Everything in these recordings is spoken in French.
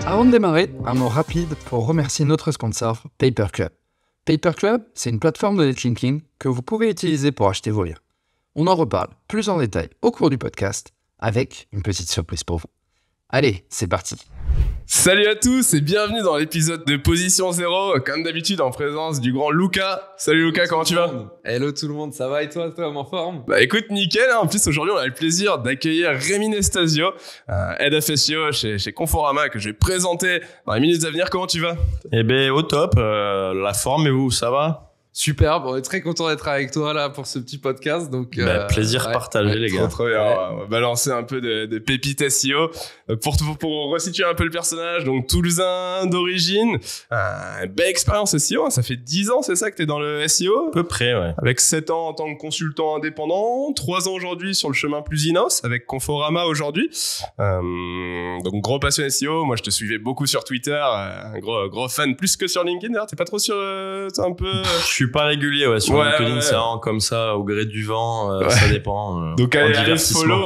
Avant de démarrer, un mot rapide pour remercier notre sponsor, Paperclub. Paperclub, c'est une plateforme de netlinking que vous pouvez utiliser pour acheter vos liens. On en reparle plus en détail au cours du podcast, avec une petite surprise pour vous. Allez, c'est parti. Salut à tous et bienvenue dans l'épisode de Position Zéro, comme d'habitude en présence du grand Luca. Salut Luca, comment tu vas? Hello tout le monde, ça va et toi en forme? Bah écoute, nickel, hein. En plus aujourd'hui on a le plaisir d'accueillir Rémi Nestasio, Head of SEO chez Conforama, que je vais présenter dans les minutes à venir. Comment tu vas? Eh ben au top, la forme et vous, ça va? Superbe, on est très content d'être avec toi là pour ce petit podcast. Donc, plaisir partagé les gars. Trop bien, on va balancer un peu de pépites SEO. Pour resituer un peu le personnage, donc Toulousain d'origine, belle expérience SEO, hein. Ça fait 10 ans, c'est ça que t'es dans le SEO? À peu près, ouais. Avec 7 ans en tant que consultant indépendant, 3 ans aujourd'hui sur le chemin plus Inos, avec Conforama aujourd'hui. Donc gros passionné SEO, moi je te suivais beaucoup sur Twitter, un gros fan, plus que sur LinkedIn d'ailleurs, t'es pas trop sur... t'es un peu... Je suis pas régulier sur LinkedIn, c'est vraiment comme ça, au gré du vent, ça dépend. Donc allez follow,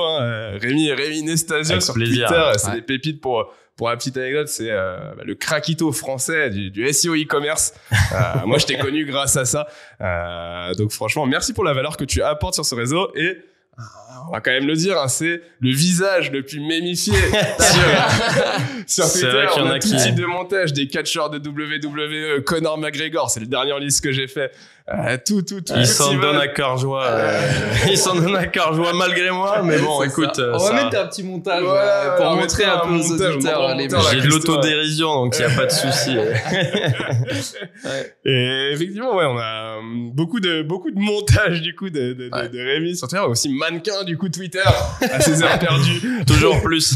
Rémi Nestasio avec sur plaisir. Twitter, c'est des pépites pour la petite anecdote, c'est le craquito français du SEO e-commerce. Moi, je t'ai connu grâce à ça. Donc franchement, merci pour la valeur que tu apportes sur ce réseau et on va quand même le dire, hein, c'est le visage le plus mémifié sur Twitter. Vrai qu'il y en a tout type de montage, des catcheurs de WWE, Conor McGregor, c'est le dernier liste que j'ai fait. Tout. Ils s'en donnent à cœur joie. Ils s'en donnent à cœur joie malgré moi, mais bon, écoute. On va mettre un petit montage pour montrer un peu aux auditeurs les J'ai de l'autodérision, donc il n'y a pas de souci. Et effectivement, on a beaucoup de montages du coup de Rémi sur Twitter, aussi mannequin du coup Twitter à ses heures perdues. Toujours plus.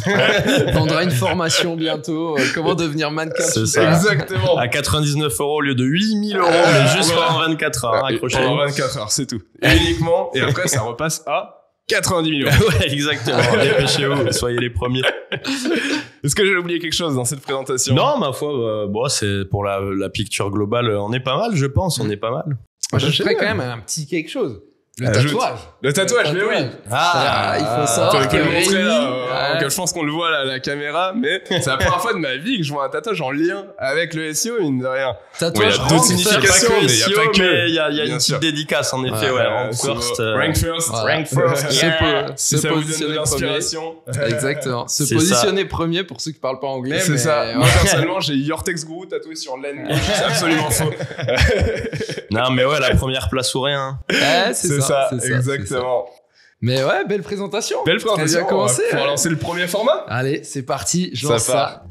On aura une formation bientôt, comment devenir mannequin. C'est ça. Exactement. À 99 € au lieu de 8 000 €, mais juste pendant 24 heures. Accrochez-vous. Pendant 24 heures, c'est tout. Uniquement. Et après, ça repasse à 90 millions. Ouais, exactement. Dépêchez-vous, soyez les premiers. Est-ce que j'ai oublié quelque chose dans cette présentation? Non, ma foi, c'est pour la picture globale, on est pas mal, je pense, on est pas mal. Je ferais quand même un petit quelque chose. Le tatouage. Le tatouage, mais oui. Il faut savoir que Rémi, je pense qu'on le voit à la caméra, mais c'est la première fois de ma vie que je vois un tatouage en lien avec le SEO, mine de rien. Tatouage, il y a d'autres significations, mais il y a pas que. Il y a une petite dédicace, en effet, rank first. Rank first. Rank first. Si ça vous donne de l'inspiration. Exactement. Se positionner premier pour ceux qui parlent pas anglais. C'est ça. Moi, personnellement, j'ai Your Text Guru tatoué sur l'aine gauche. C'est absolument faux. Non, mais la première place ou rien. C'est ça, exactement. Mais ouais, belle présentation. Belle présentation. On va commencer. On va lancer le premier format. Allez, c'est parti, je lance ça.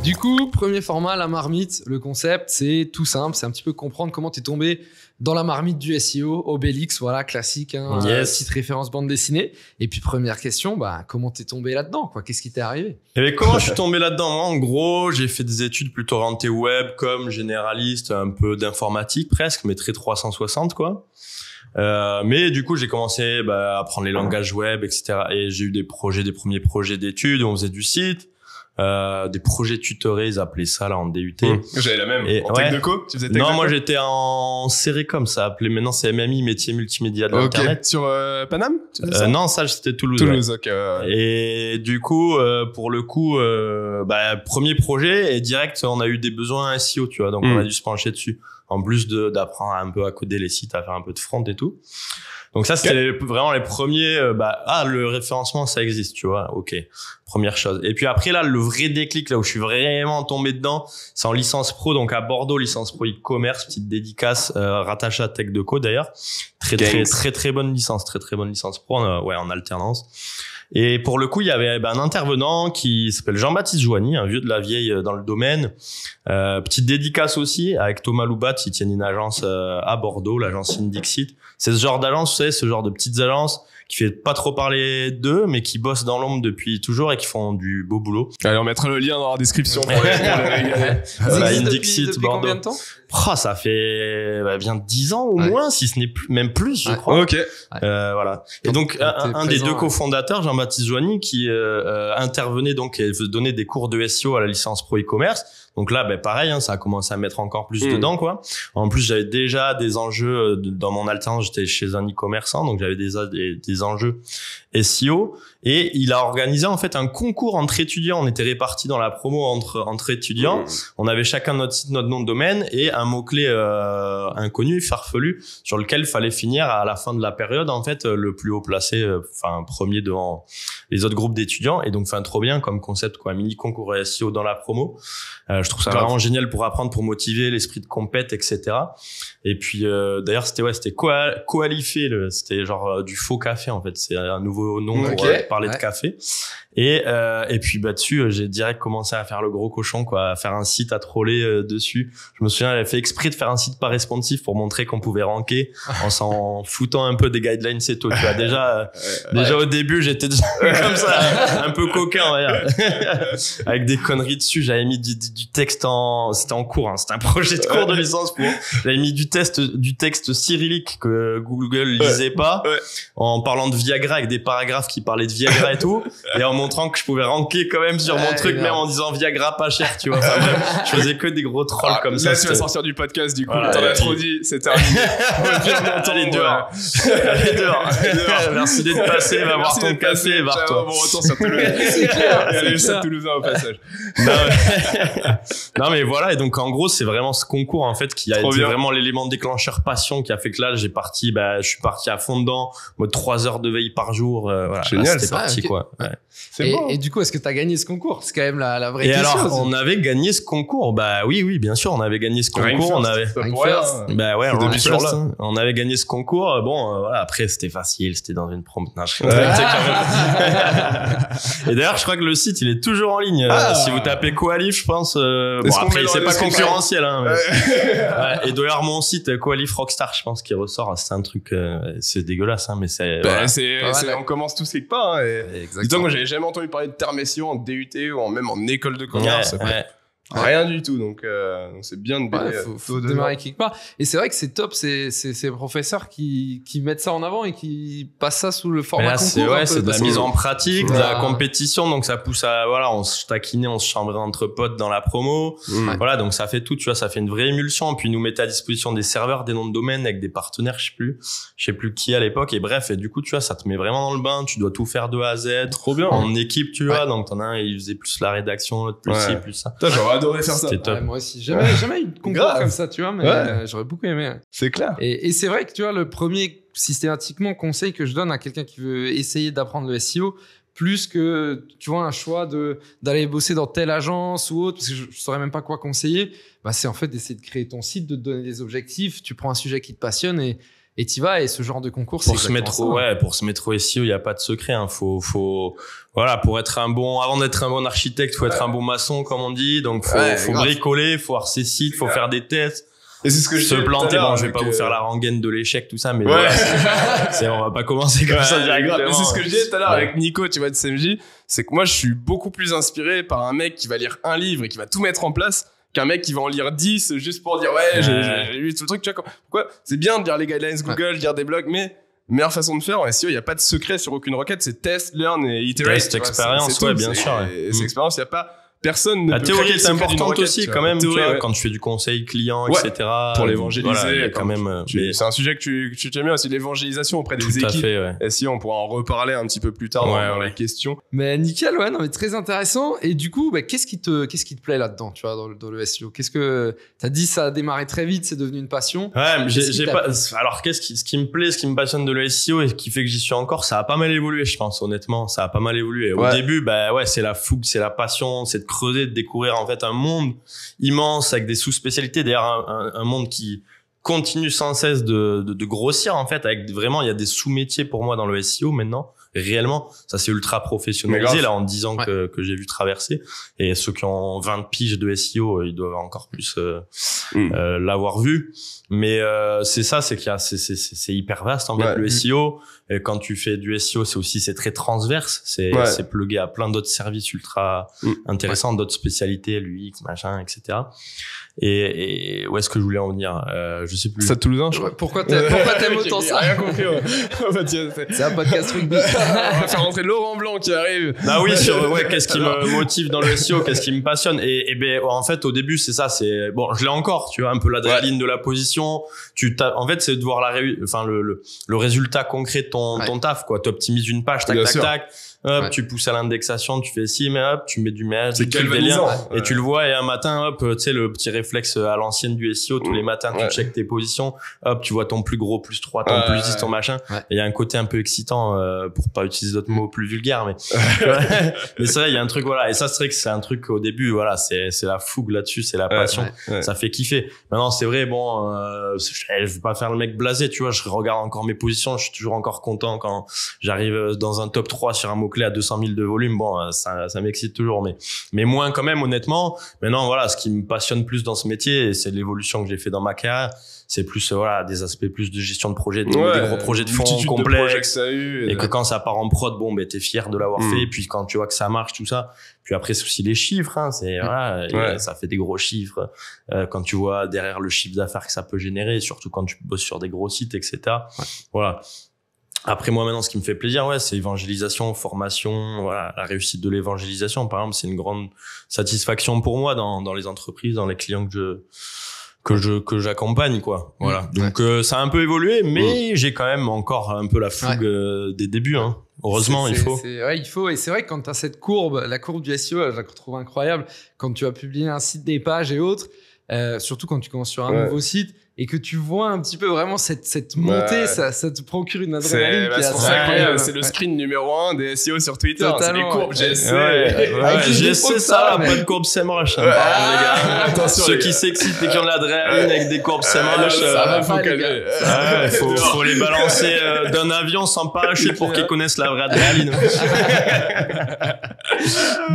Du coup, premier format, la marmite. Le concept, c'est tout simple. C'est un petit peu comprendre comment t'es tombé dans la marmite du SEO, Obélix, voilà, classique, hein, petite référence bande dessinée. Et puis, première question, comment t'es tombé là-dedans, quoi? Qu'est-ce qui t'est arrivé? Et bien, comment je suis tombé là-dedans? Moi, en gros, j'ai fait des études plutôt orientées web, comme généraliste, un peu d'informatique presque, mais très 360, quoi. Mais du coup, j'ai commencé à apprendre les langages web, etc. Et j'ai eu des premiers projets d'études, on faisait du site. Des projets tutorés, ils appelaient ça là en DUT. J'avais la même. Et, en tech de co, tu faisais tech Non, de moi co j'étais en Céricom, ça appelait. Maintenant c'est MMI, métier multimédia de l'internet. Sur Paname, non, ça c'était Toulouse. Toulouse, ok. Et du coup, pour le coup, premier projet et direct, on a eu des besoins SEO, tu vois, donc on a dû se pencher dessus. En plus d'apprendre un peu à coder les sites, à faire un peu de front et tout. Donc ça, c'était vraiment les premiers, le référencement, ça existe, tu vois. Ok. Première chose. Et puis après, là, le vrai déclic, là où je suis vraiment tombé dedans, c'est en licence pro, donc à Bordeaux, licence pro e-commerce, petite dédicace, rattachée à Tech de Co d'ailleurs. Très bonne licence, très bonne licence pro, en alternance. Et pour le coup, il y avait un intervenant qui s'appelle Jean-Baptiste Joigny, un vieux de la vieille dans le domaine. Petite dédicace aussi avec Thomas Loubat, qui tient une agence à Bordeaux, l'agence Indixit. C'est ce genre d'agence, vous savez, ce genre de petites agences qui fait pas trop parler d'eux, mais qui bossent dans l'ombre depuis toujours et qui font du beau boulot. Allez, on mettra le lien dans la description pour les régaler. Indixit, depuis Bordeaux. Combien de temps? Ça fait bien 10 ans au moins, si ce n'est même plus, je crois. Ok. Voilà. Et donc un des deux cofondateurs, Jean-Baptiste Joigny, qui intervenait donc et donnait des cours de SEO à la licence pro e-commerce. Donc là, pareil, ça a commencé à mettre encore plus dedans, quoi. En plus, j'avais déjà des enjeux dans mon alternance. J'étais chez un e-commerçant, donc j'avais des enjeux SEO. Et il a organisé en fait un concours entre étudiants. On était répartis dans la promo entre étudiants. On avait chacun notre site, notre nom de domaine et un mot-clé inconnu, farfelu, sur lequel fallait finir à la fin de la période en fait le plus haut placé, premier devant les autres groupes d'étudiants. Et donc trop bien comme concept, quoi, un mini concours SEO dans la promo. Je trouve ça vraiment génial pour apprendre, pour motiver l'esprit de compète, etc. Et puis d'ailleurs c'était Coalifé, c'était genre du faux café en fait. C'est un nouveau nom pour parler de café. Et puis dessus j'ai direct commencé à faire le gros cochon, quoi, à faire un site à troller dessus. Je me souviens, j'avais fait exprès de faire un site pas responsive pour montrer qu'on pouvait ranker en s'en foutant un peu des guidelines SEO, tu vois. Déjà au début j'étais comme ça, un peu coquin, on va dire. Avec des conneries dessus. J'avais mis du texte c'était en cours, hein, c'était un projet de cours de licence pour. J'avais mis du texte cyrillique que Google lisait pas, en parlant de Viagra avec des paragraphes qui parlaient de Viagra et tout, et en montrant que je pouvais ranker quand même sur mon truc, même en disant Viagra pas cher, tu vois. Enfin, bref, je faisais que des gros trolls comme ça. Là, tu vas sortir du podcast, du coup. Voilà, t'en as trop dit, c'est terminé. Allez, dehors. Allez, dehors. Merci d'être passé, va boire ton café, barre-toi. Bon retour sur Toulouse. C'est clair. Allez, le Stade Toulousain au passage. Non, mais voilà. Et donc, en gros, c'est vraiment ce concours, en fait, qui a été vraiment l'élément déclencheur passion qui a fait que là, je suis parti à fond dedans, mode 3 heures de veille par jour. Voilà. Génial. C'était parti, quoi. Ouais. Et du coup, est-ce que t'as gagné ce concours? C'est quand même la vraie question. Et question. alors, on avait gagné ce concours. Bah oui, bien sûr, on avait gagné ce concours. On avait. On avait gagné ce concours. Bon, voilà, après, c'était facile. C'était dans une promo. Et d'ailleurs, je crois que le site, il est toujours en ligne. Si vous tapez Coalif, je pense. Après, c'est pas concurrentiel, hein. Et d'ailleurs, mon site Coalif Rockstar, je pense qu'il ressort. C'est un truc, c'est dégueulasse, hein, mais c'est. On commence tous quelque part. Hein, exactement. Moi, j'avais jamais entendu parler de termes SEO en DUT ou même en école de commerce. Rien du tout, donc c'est bien de faut démarrer quelque part. Et c'est vrai que c'est top, ces professeurs qui mettent ça en avant et qui passent ça sous le format concours. C'est de la mise en pratique, de la compétition, donc ça pousse à on se taquinait, on se chambrait entre potes dans la promo. Voilà, donc ça fait tout, tu vois, ça fait une vraie émulsion. Puis ils nous mettaient à disposition des serveurs, des noms de domaine avec des partenaires, je sais plus qui à l'époque. Et bref, et du coup, tu vois, ça te met vraiment dans le bain. Tu dois tout faire de A à Z. Trop bien. En équipe, tu vois. Donc t'en as un, il faisait plus la rédaction, l'autre plus ci, plus ça. J'aurais adoré faire ça. Top. Moi aussi. Jamais eu de concours comme ça, tu vois, mais j'aurais beaucoup aimé. C'est clair. Et c'est vrai que, tu vois, le premier, systématiquement, conseil que je donne à quelqu'un qui veut essayer d'apprendre le SEO, plus que, tu vois, un choix d'aller bosser dans telle agence ou autre, parce que je saurais même pas quoi conseiller, c'est en fait d'essayer de créer ton site, de te donner des objectifs, tu prends un sujet qui te passionne et t'y vas, et ce genre de concours, c'est pour se mettre au SEO, il y a pas de secret, hein. Voilà, pour être avant d'être un bon architecte, faut être un bon maçon, comme on dit. Donc, faut bricoler, faut avoir ses sites, faut faire des tests. Et c'est ce que je se planter. Bon, je vais pas vous faire la rengaine de l'échec, tout ça, mais voilà, on va pas commencer comme ça directement. Mais c'est ce que je disais tout à l'heure avec Nico, tu vois, de CMJ. C'est que moi, je suis beaucoup plus inspiré par un mec qui va lire un livre et qui va tout mettre en place qu'un mec qui va en lire 10 juste pour dire j'ai lu tout le truc, tu vois. Pourquoi? C'est bien de lire les guidelines Google, lire des blogs, mais meilleure façon de faire en SEO, il n'y a pas de secret sur aucune requête, c'est test, learn et iterate. Test, expérience, bien sûr. Et cette expérience, il n'y a pas personne. La théorie est importante aussi, quand même, tu vois, quand tu fais du conseil client, etc. Pour l'évangéliser, quand même. C'est un sujet que tu aimes bien aussi, l'évangélisation auprès des équipes. Et si on pourra en reparler un petit peu plus tard dans la question. Mais nickel, mais très intéressant. Et du coup, qu'est-ce qui te plaît là-dedans, tu vois, dans le SEO? Qu'est-ce que t'as dit, ça a démarré très vite, c'est devenu une passion. Ouais, mais j'ai pas. Alors, ce qui me plaît, ce qui me passionne de le SEO et ce qui fait que j'y suis encore, ça a pas mal évolué, je pense, honnêtement, ça a pas mal évolué. Au début, c'est la fougue, c'est la passion, c'est de creuser, de découvrir en fait un monde immense avec des sous-spécialités, d'ailleurs un monde qui continue sans cesse de grossir en fait, avec vraiment il y a des sous-métiers pour moi dans le SEO maintenant, réellement ça c'est ultra professionnalisé là en 10 ans que j'ai vu traverser, et ceux qui ont 20 piges de SEO ils doivent encore plus l'avoir vu, mais c'est ça, c'est qu'il y a c'est hyper vaste en fait le SEO. Et quand tu fais du SEO, c'est très transverse, c'est plugué à plein d'autres services ultra intéressants, d'autres spécialités, l'UX, machin, etc. Et où est-ce que je voulais en venir? Je sais plus. Stade Toulousain, je crois. Pourquoi t'aimes autant ça? Rien compris. C'est un podcast rugby. On va faire rentrer Laurent Blanc qui arrive. Bah oui, qu'est-ce qui me motive dans le SEO, qu'est-ce qui me passionne? Et ben, en fait, au début, c'est ça, je l'ai encore, tu vois, un peu l'adrénaline de la position. En fait, c'est de voir le résultat concret de ton taf, quoi. T'optimises une page, tac. hop, tu pousses à l'indexation, tu fais ci, mais hop, tu mets du mail, c'est des liens, et tu le vois, et un matin, hop, tu sais, le petit réflexe à l'ancienne du SEO, tous les matins, tu checkes tes positions, hop, tu vois ton plus gros, plus 3, ton plus 10, ton machin, et il y a un côté un peu excitant, pour pas utiliser d'autres mots plus vulgaires, mais, mais c'est vrai, il y a un truc, voilà, et ça, c'est vrai que c'est un truc au début, voilà, c'est la fougue là-dessus, c'est la passion, ça fait kiffer. Maintenant, c'est vrai, bon, je veux pas faire le mec blasé, tu vois, je regarde encore mes positions, je suis toujours encore content quand j'arrive dans un top 3 sur un mot-clé à 200 000 de volume. Bon, ça m'excite toujours, mais moins quand même, honnêtement. Maintenant, voilà, ce qui me passionne plus dans ce métier, et c'est l'évolution que j'ai fait dans ma carrière, c'est plus, voilà, des aspects plus de gestion de projet, des gros projets de fond complets. Et que quand ça part en prod, bon, ben, t'es fier de l'avoir fait. Et puis quand tu vois que ça marche, tout ça. Puis après, c'est aussi les chiffres, hein. C'est, voilà, ça fait des gros chiffres. Quand tu vois derrière le chiffre d'affaires que ça peut générer, surtout quand tu bosses sur des gros sites, etc. Voilà. Après, moi, maintenant, ce qui me fait plaisir, c'est évangélisation, formation, voilà, la réussite de l'évangélisation, par exemple, c'est une grande satisfaction pour moi dans les entreprises, dans les clients que j'accompagne, quoi. Voilà. Donc, ça a un peu évolué, mais j'ai quand même encore un peu la fougue des débuts, hein. Heureusement, il faut. Il faut. Et c'est vrai que quand tu as cette courbe, la courbe du SEO, je la trouve incroyable. Quand tu as publié un site, des pages et autres, surtout quand tu commences sur un nouveau site, et que tu vois un petit peu vraiment cette montée, ça te procure une adrénaline qui est assez incroyable. C'est le screen numéro 1 des SEO sur Twitter. C'est les courbes GSC. GSC, ça, pas de courbe SEMrush. Les gars. Attention. Ceux qui s'excitent et qui ont de l'adrénaline avec des courbes SEMrush, faut les balancer d'un avion sans parachute pour qu'ils connaissent la vraie adrénaline.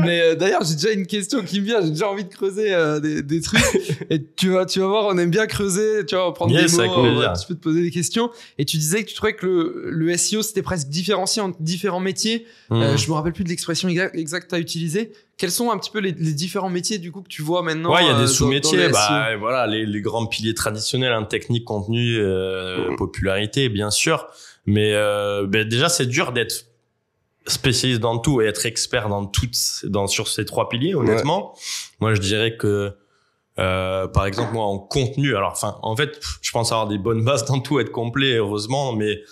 Mais d'ailleurs, j'ai déjà une question qui me vient. J'ai déjà envie de creuser des trucs. Et tu vas voir, on aime bien creuser. Tu vois, prendre des mots, un petit peu te poser des questions. Et tu disais que tu trouvais que le SEO, c'était presque différencié en différents métiers. Je me rappelle plus de l'expression exacte que tu as utilisée. Quels sont un petit peu les différents métiers, du coup, que tu vois maintenant? Ouais, il y a des sous-métiers. Voilà, les grands piliers traditionnels, hein, technique, contenu, popularité, bien sûr. Mais, déjà, c'est dur d'être spécialiste dans tout et être expert sur ces 3 piliers, honnêtement. Moi, je dirais que, par exemple, moi, en contenu, en fait, je pense avoir des bonnes bases dans tout, être complet, heureusement, mais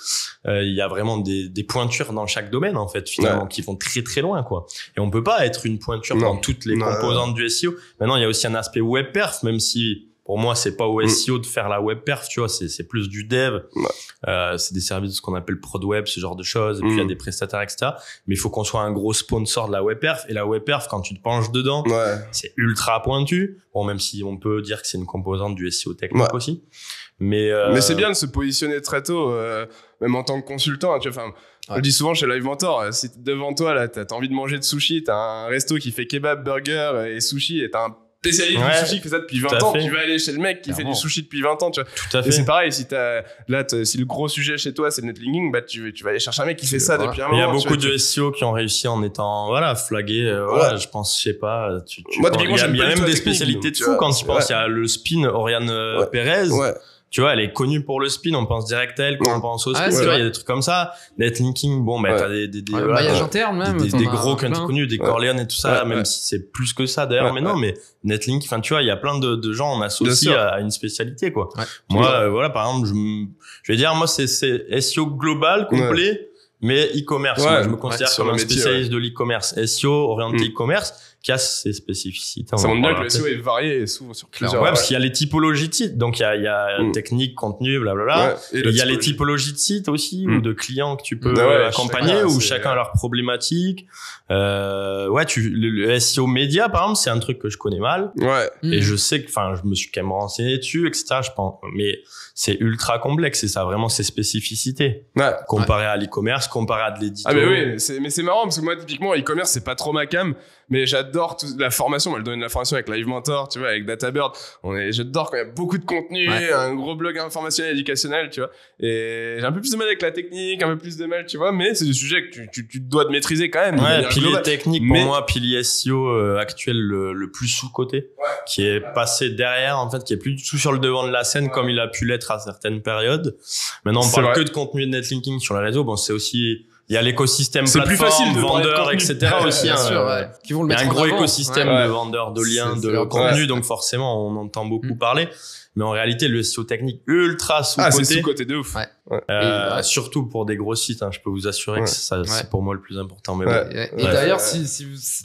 il y a vraiment des pointures dans chaque domaine, en fait, finalement, qui vont très très loin, quoi. Et on peut pas être une pointure dans toutes les composantes du SEO. Maintenant, il y a aussi un aspect web perf, même si pour moi, c'est pas au SEO de faire la web perf, tu vois, c'est plus du dev. C'est des services, ce qu'on appelle prod web, ce genre de choses. Et puis, il y a des prestataires, etc. Mais il faut qu'on soit un gros sponsor de la web perf. Et la web perf, quand tu te penches dedans, c'est ultra pointu. Bon, même si on peut dire que c'est une composante du SEO technique aussi. Mais c'est bien de se positionner très tôt, même en tant que consultant, hein, tu vois, on le dit souvent chez Live Mentor, si devant toi, là, t'as envie de manger de sushi, t'as un resto qui fait kebab, burger et sushi, et t'as un spécialiste du sushi qui fait ça depuis 20 ans, tu vas aller chez le mec qui fait du sushi depuis 20 ans, tu vois. Tout à fait. Et c'est pareil, si si le gros sujet chez toi, c'est le netlinking, bah, tu vas aller chercher un mec qui fait ça depuis un moment. Il y a beaucoup de SEO qui ont réussi en étant, flagués, je pense, je sais pas, moi, typiquement, il y a même des spécialités de fou quand tu penses, il y a le spin, Oriane Pérez. Tu vois, elle est connue pour le spin, on pense direct à elle quand on pense au spin, tu vois, il y a des trucs comme ça. Netlinking, bon, t'as des maillage interne, même. Des gros qui ont été connus, des Corleone et tout ça, même si c'est plus que ça d'ailleurs, mais non, mais Netlinking, enfin, tu vois, il y a plein de gens, on associe à une spécialité, quoi. Moi, voilà, par exemple, je vais dire, moi, c'est SEO global, complet, mais e-commerce. Moi, je me considère comme un spécialiste de l'e-commerce. SEO orienté e-commerce, qui a ses spécificités. Ça montre bien que le SEO est varié et souvent sur plusieurs. Parce qu'il y a les typologies de sites. Donc, il y a technique, contenu, blablabla. Et il y a les typologies de sites aussi, ou de clients que tu peux accompagner, ou chacun a leur problématique. Le SEO média, par exemple, c'est un truc que je connais mal. Et je sais que, je me suis quand même renseigné dessus, etc. Je pense, mais c'est ultra complexe et ça a vraiment ses spécificités. Comparé à l'e-commerce, comparé à de l'édito. Ah, mais oui, mais c'est marrant parce que moi, typiquement, e-commerce, c'est pas trop ma cam. Mais j'adore la formation. Moi, je donne de la formation avec Live Mentor, tu vois, avec DataBird. J'adore quand il y a beaucoup de contenu, un gros blog informationnel, éducationnel, tu vois. Et j'ai un peu plus de mal avec la technique, un peu plus de mal, tu vois. Mais c'est des sujets que tu dois te maîtriser quand même. Pilier technique, pour moi, pilier SEO actuel le plus sous-coté, qui est passé derrière, en fait, qui est plus du tout sur le devant de la scène comme il a pu l'être à certaines périodes. Maintenant, on parle que de contenu de netlinking sur les réseaux. Bon, c'est aussi Il y a l'écosystème C'est plus plateforme, facile de parler de vendeurs, contenu. etc. aussi. Bien hein, sûr, ouais. Qui vont le il y a mettre un en gros avant. écosystème Ouais. de vendeurs de liens, C'est de leur contenu, ouais. donc forcément, on entend beaucoup parler. Mais en réalité, le SEO technique ultra c'est sous-coté. sous-côté de ouf. Ouais. Euh, surtout pour des gros sites, hein, je peux vous assurer Ouais. que ça, c'est Ouais. pour moi le plus important. Mais Ouais. bon. Et Ouais. d'ailleurs, si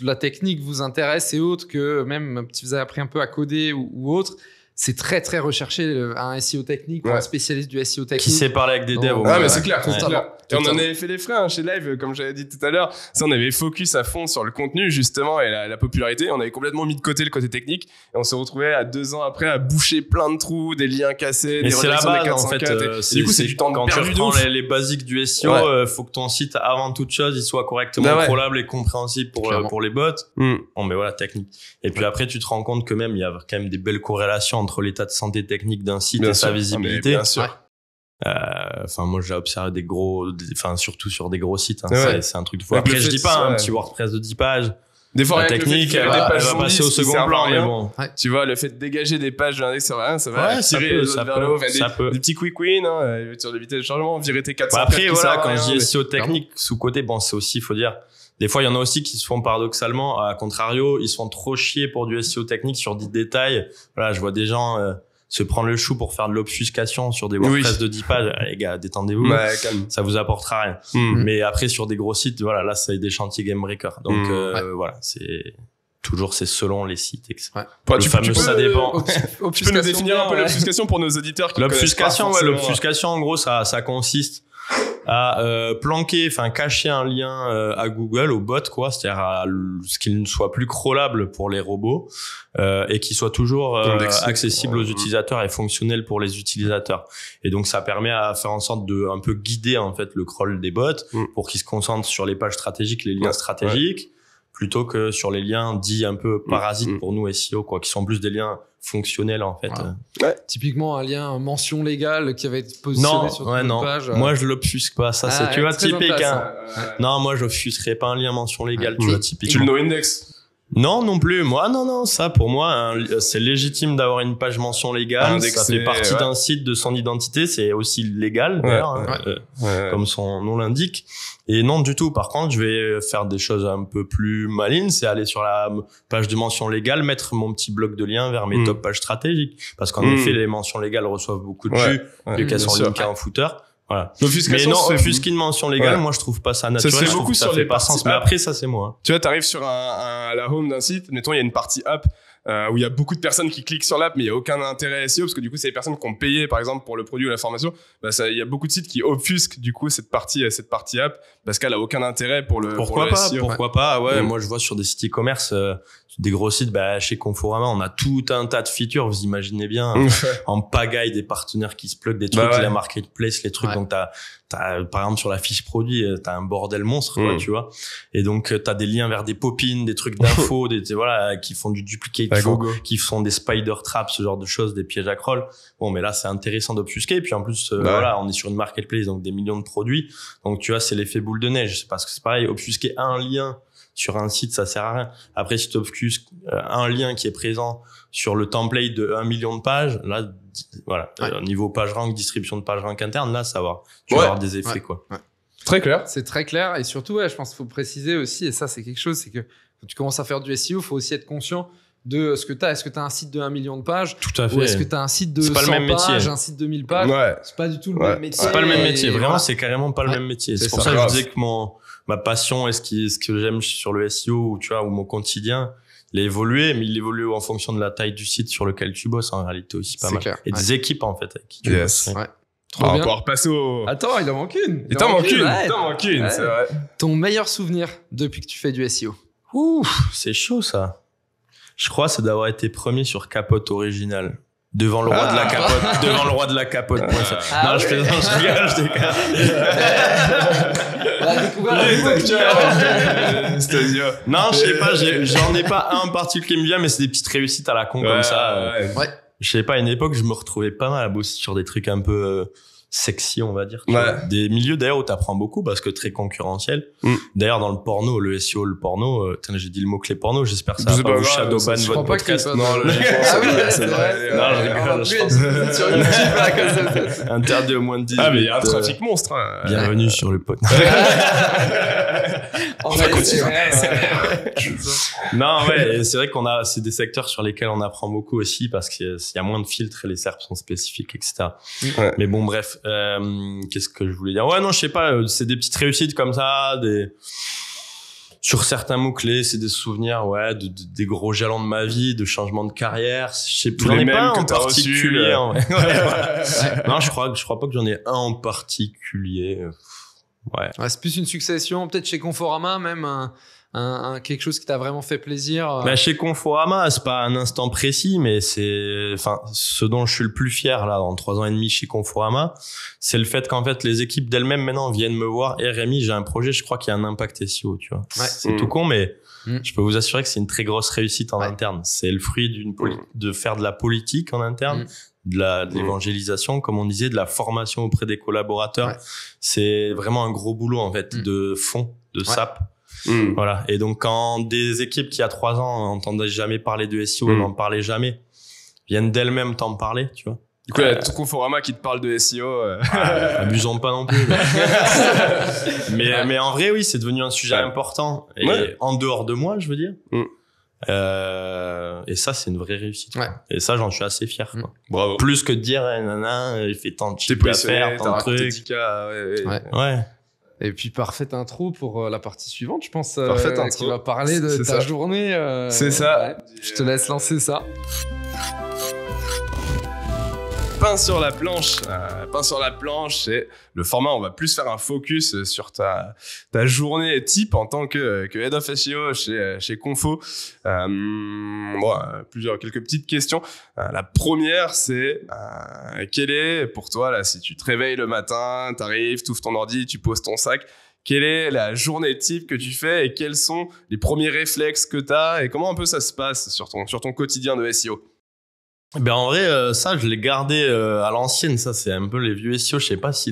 la technique vous intéresse et autres, que même si vous avez appris un peu à coder ou autre, c'est très très recherché un SEO technique ou Ouais. un spécialiste du SEO technique. Qui sait parler avec des devs au Ouais, Ah, moins. mais c'est clair, c'est Totalement. clair. Et on en Totalement. avait fait les frais chez Live, comme j'avais dit tout à l'heure. Ça, on avait focus à fond sur le contenu, justement, et la popularité. On avait complètement mis de côté le côté technique. Et on se retrouvait à 2 ans après à boucher plein de trous, des liens cassés, Mais des c'est la redirections des base, en 404. fait. Et du coup, c'est du temps quand tu perdu de reprends ouf. les basiques du SEO, Ouais. faut que ton site, avant toute chose, il soit correctement Bah ouais. crawlable et compréhensible Clairement. pour les bots. Hmm. Bon, mais voilà, technique. Et puis après, tu te rends compte que même, il y a quand même des belles corrélations entre l'état de santé technique d'un site Bien et sa sûr. visibilité. Bien sûr. Ouais. Enfin, moi, j'ai observé enfin, surtout sur des gros sites, hein. Ouais. C'est un truc de fou. Avec Après, le je fait dis pas, ouais. un petit WordPress de 10 pages. Des fois, La rien que le fait de technique, faire elle des va pages passer au journalistes qui second servent à plan, mais rien. bon. Tu vois, le fait de dégager des pages de l'index, ça va rien, ça va Ouais, ça tirer peut, les ça autres vers peut, le haut, enfin, ça peut. des petits quick wins, hein, sur les vitesses de chargement, virer tes 400 Bah après, qui voilà, servent à quand rien, je dis mais- SEO technique, sous-côté, bon, c'est aussi, faut dire, des fois, il y en a aussi qui se font paradoxalement, à contrario, ils se font trop chier pour du SEO technique sur des détails. Voilà, je vois des gens se prendre le chou pour faire de l'obfuscation sur des WordPress Oui. de 10 pages. Les gars, détendez-vous. Ouais, calme. Ça vous apportera rien. Hmm. Mais après, sur des gros sites, voilà, là, c'est des chantiers game breaker. Donc, voilà, c'est toujours, c'est selon les sites, etc. Ouais. Bon, Le fameux, ça dépend. Tu peux nous définir un peu l'obfuscation pour nos auditeurs qui L'obfuscation, connaissent pas forcément. l'obfuscation, en gros, ça consiste à planquer, enfin cacher un lien à Google, au bot, quoi, c'est-à-dire à ce qu'il ne soit plus crawlable pour les robots et qu'il soit toujours Indexé. accessible aux utilisateurs et fonctionnel pour les utilisateurs. Et donc ça permet à faire en sorte de un peu guider en fait le crawl des bots pour qu'ils se concentrent sur les pages stratégiques, les liens stratégiques, plutôt que sur les liens dits un peu parasites pour nous SEO, quoi, qui sont plus des liens fonctionnels en fait. Voilà. Typiquement, un lien mention légale qui va être positionné Non, sur ouais, une non. page. Moi, je l'obfusque pas. Ça, c'est, tu vois, très typique, intéressant. hein. Non, moi, j'obfusquerai pas un lien mention légale, tu Ouais. vois, Tu typiquement. le no-index. Non, non plus. Moi, non. Ça, pour moi, c'est légitime d'avoir une page mention légale. Indexé, ça fait partie ouais. d'un site, de son identité. C'est aussi légal, Ouais, d'ailleurs, hein, Ouais. comme son nom l'indique. Et non, du tout. Par contre, je vais faire des choses un peu plus malines. C'est aller sur la page de mention légale, mettre mon petit bloc de lien vers mes top pages stratégiques. Parce qu'en effet, les mentions légales reçoivent beaucoup de jus, vu qu'elles sont linkées en footer. Voilà. Mais L'obfuscation, non, c'est- offusquer une mention légale, Ouais. moi je trouve pas ça Ça naturel. se fait je trouve beaucoup que ça sur fait les pas parties sens. Mais app. après, ça c'est moi. Tu vois, t'arrives sur la home d'un site, mettons, il y a une partie app où il y a beaucoup de personnes qui cliquent sur l'app, mais il y a aucun intérêt SEO parce que du coup, c'est les personnes qui ont payé, par exemple, pour le produit ou la formation. Bah, il y a beaucoup de sites qui offusquent du coup cette partie app parce qu'elle a aucun intérêt pour le. Pourquoi pour le pas SEO. Pourquoi pas Ouais, Mm. moi je vois sur des sites e-commerce, des gros sites, chez Conforama, on a tout un tas de features. Vous imaginez bien, en pagaille des partenaires qui se plug, des trucs, Bah ouais. la marketplace, les trucs. Ouais. Donc t'as par exemple sur la fiche produit, t'as un bordel monstre, quoi, tu vois. Et donc t'as des liens vers des pop-ins, des trucs d'infos, voilà, qui font du duplicate, qui font des spider traps, ce genre de choses, des pièges à crawl. Bon, mais là c'est intéressant d'obfusquer. Et puis en plus, voilà, on est sur une marketplace, donc des millions de produits. Donc tu vois, c'est l'effet boule de neige. C'est parce que c'est pareil, obfusquer un lien sur un site, ça sert à rien. Après, si tu obfusques un lien qui est présent sur le template de 1 million de pages, là, voilà, niveau page rank, distribution de page rank interne, là, ça va. Tu vas avoir des effets, quoi. Ouais. Très clair. C'est très clair. Et surtout, je pense qu'il faut préciser aussi, et ça, c'est quelque chose, c'est que quand tu commences à faire du SEO, il faut aussi être conscient de ce que tu as. Est-ce que tu as un site de 1 million de pages Tout à fait. ou est-ce que tu as un site de C'est pas 100 le même pages, métier. un site de 1000 pages Ouais. C'est pas du tout le Ouais. même métier. C'est pas le même Et métier. Vraiment, voilà. c'est carrément pas le même métier. C'est c'est pour ça. ça que je Grave. disais que ma passion et ce que j'aime sur le SEO, ou tu vois, ou mon quotidien, il a évolué, mais il évolue en fonction de la taille du site sur lequel tu bosses, en réalité aussi pas C'est mal. clair. Et des équipes, en fait, avec qui tu Yes. bosses. Ouais. On Trop va bien. pouvoir passer au. Attends, il en manque une. Il t'en manque une. ouais. Il t'en manque une, Ouais. c'est vrai. Ton meilleur souvenir depuis que tu fais du SEO Ouh, c'est chaud, ça. Je crois, c'est d'avoir été premier sur Capote Original. Devant le roi de la capote, devant le roi de la capote. Non, je plaisante, je rigole, je déconne. La découverte Stasio. Non, je sais pas, j'en ai pas un en particulier qui me vient, mais c'est des petites réussites à la con comme ça. Ouais. Ouais. Je sais pas, à une époque, je me retrouvais pas mal à bosser sur des trucs un peu sexy, on va dire. Tu vois. Des milieux d'ailleurs où t'apprends beaucoup parce que très concurrentiel. D'ailleurs, dans le porno, le SEO, le porno, j'ai dit le mot-clé porno, j'espère que ça va pas vous shadowban votre podcast. Non, ah oui, c'est vrai. Non, je rigole. Sur YouTube, là, comme ça. Interdit au moins de 10. Ah, mais il y a un trafic monstre. Bienvenue sur le podcast. On va continuer. Non, ouais, c'est vrai c'est des secteurs sur lesquels on apprend beaucoup aussi parce qu'il y a moins de filtres et les SERP sont spécifiques, etc. Mais bon, bref, qu'est-ce que je voulais dire? Ouais, non, je sais pas, c'est des petites réussites comme ça, sur certains mots-clés, c'est des souvenirs, ouais, des gros jalons de ma vie, de changements de carrière. J'en ai pas un en particulier. Non, je crois pas que j'en ai un en particulier. Ouais. C'est plus une succession, peut-être chez Conforama, même quelque chose qui t'a vraiment fait plaisir. Bah, chez Conforama, c'est pas un instant précis, mais ce dont je suis le plus fier, là, en 3 ans et demi chez Conforama, c'est le fait qu'en fait, les équipes d'elles-mêmes, maintenant, viennent me voir. Et Rémi, j'ai un projet, je crois qu'il y a un impact SEO, tu vois. Ouais. C'est tout con, mais je peux vous assurer que c'est une très grosse réussite en interne. C'est le fruit de faire de la politique en interne. De l'évangélisation, comme on disait, de la formation auprès des collaborateurs. C'est vraiment un gros boulot, en fait, de fond, de SAP. Voilà. Et donc, quand des équipes qui, il y a 3 ans, n'entendaient jamais parler de SEO, n'en parlaient jamais, viennent d'elles-mêmes t'en parler, tu vois. Du coup, il y a tout Conforama qui te parle de SEO. Abusons pas non plus. Mais en vrai, oui, c'est devenu un sujet important. Et en dehors de moi, je veux dire. Et ça, c'est une vraie réussite. Et ça, j'en suis assez fier. Quoi. Bravo. Plus que de dire, il fait tant de chiffres d'affaires, tant de trucs. Ouais. Et puis, parfaite intro pour la partie suivante, je pense. Qui va parler de ta journée. C'est ça. Je te laisse lancer ça. Pain sur la planche. Pain sur la planche, c'est le format. On va plus faire un focus sur ta journée type en tant que Head of SEO chez Confo. Quelques petites questions. La première, c'est quelle est pour toi, là, si tu te réveilles le matin, t'arrives, t'ouvres ton ordi, tu poses ton sac, quelle est la journée type que tu fais et quels sont les premiers réflexes que t'as et comment un peu ça se passe sur ton quotidien de SEO? Ben en vrai, ça je l'ai gardé à l'ancienne. Ça c'est un peu les vieux SEO. Je sais pas si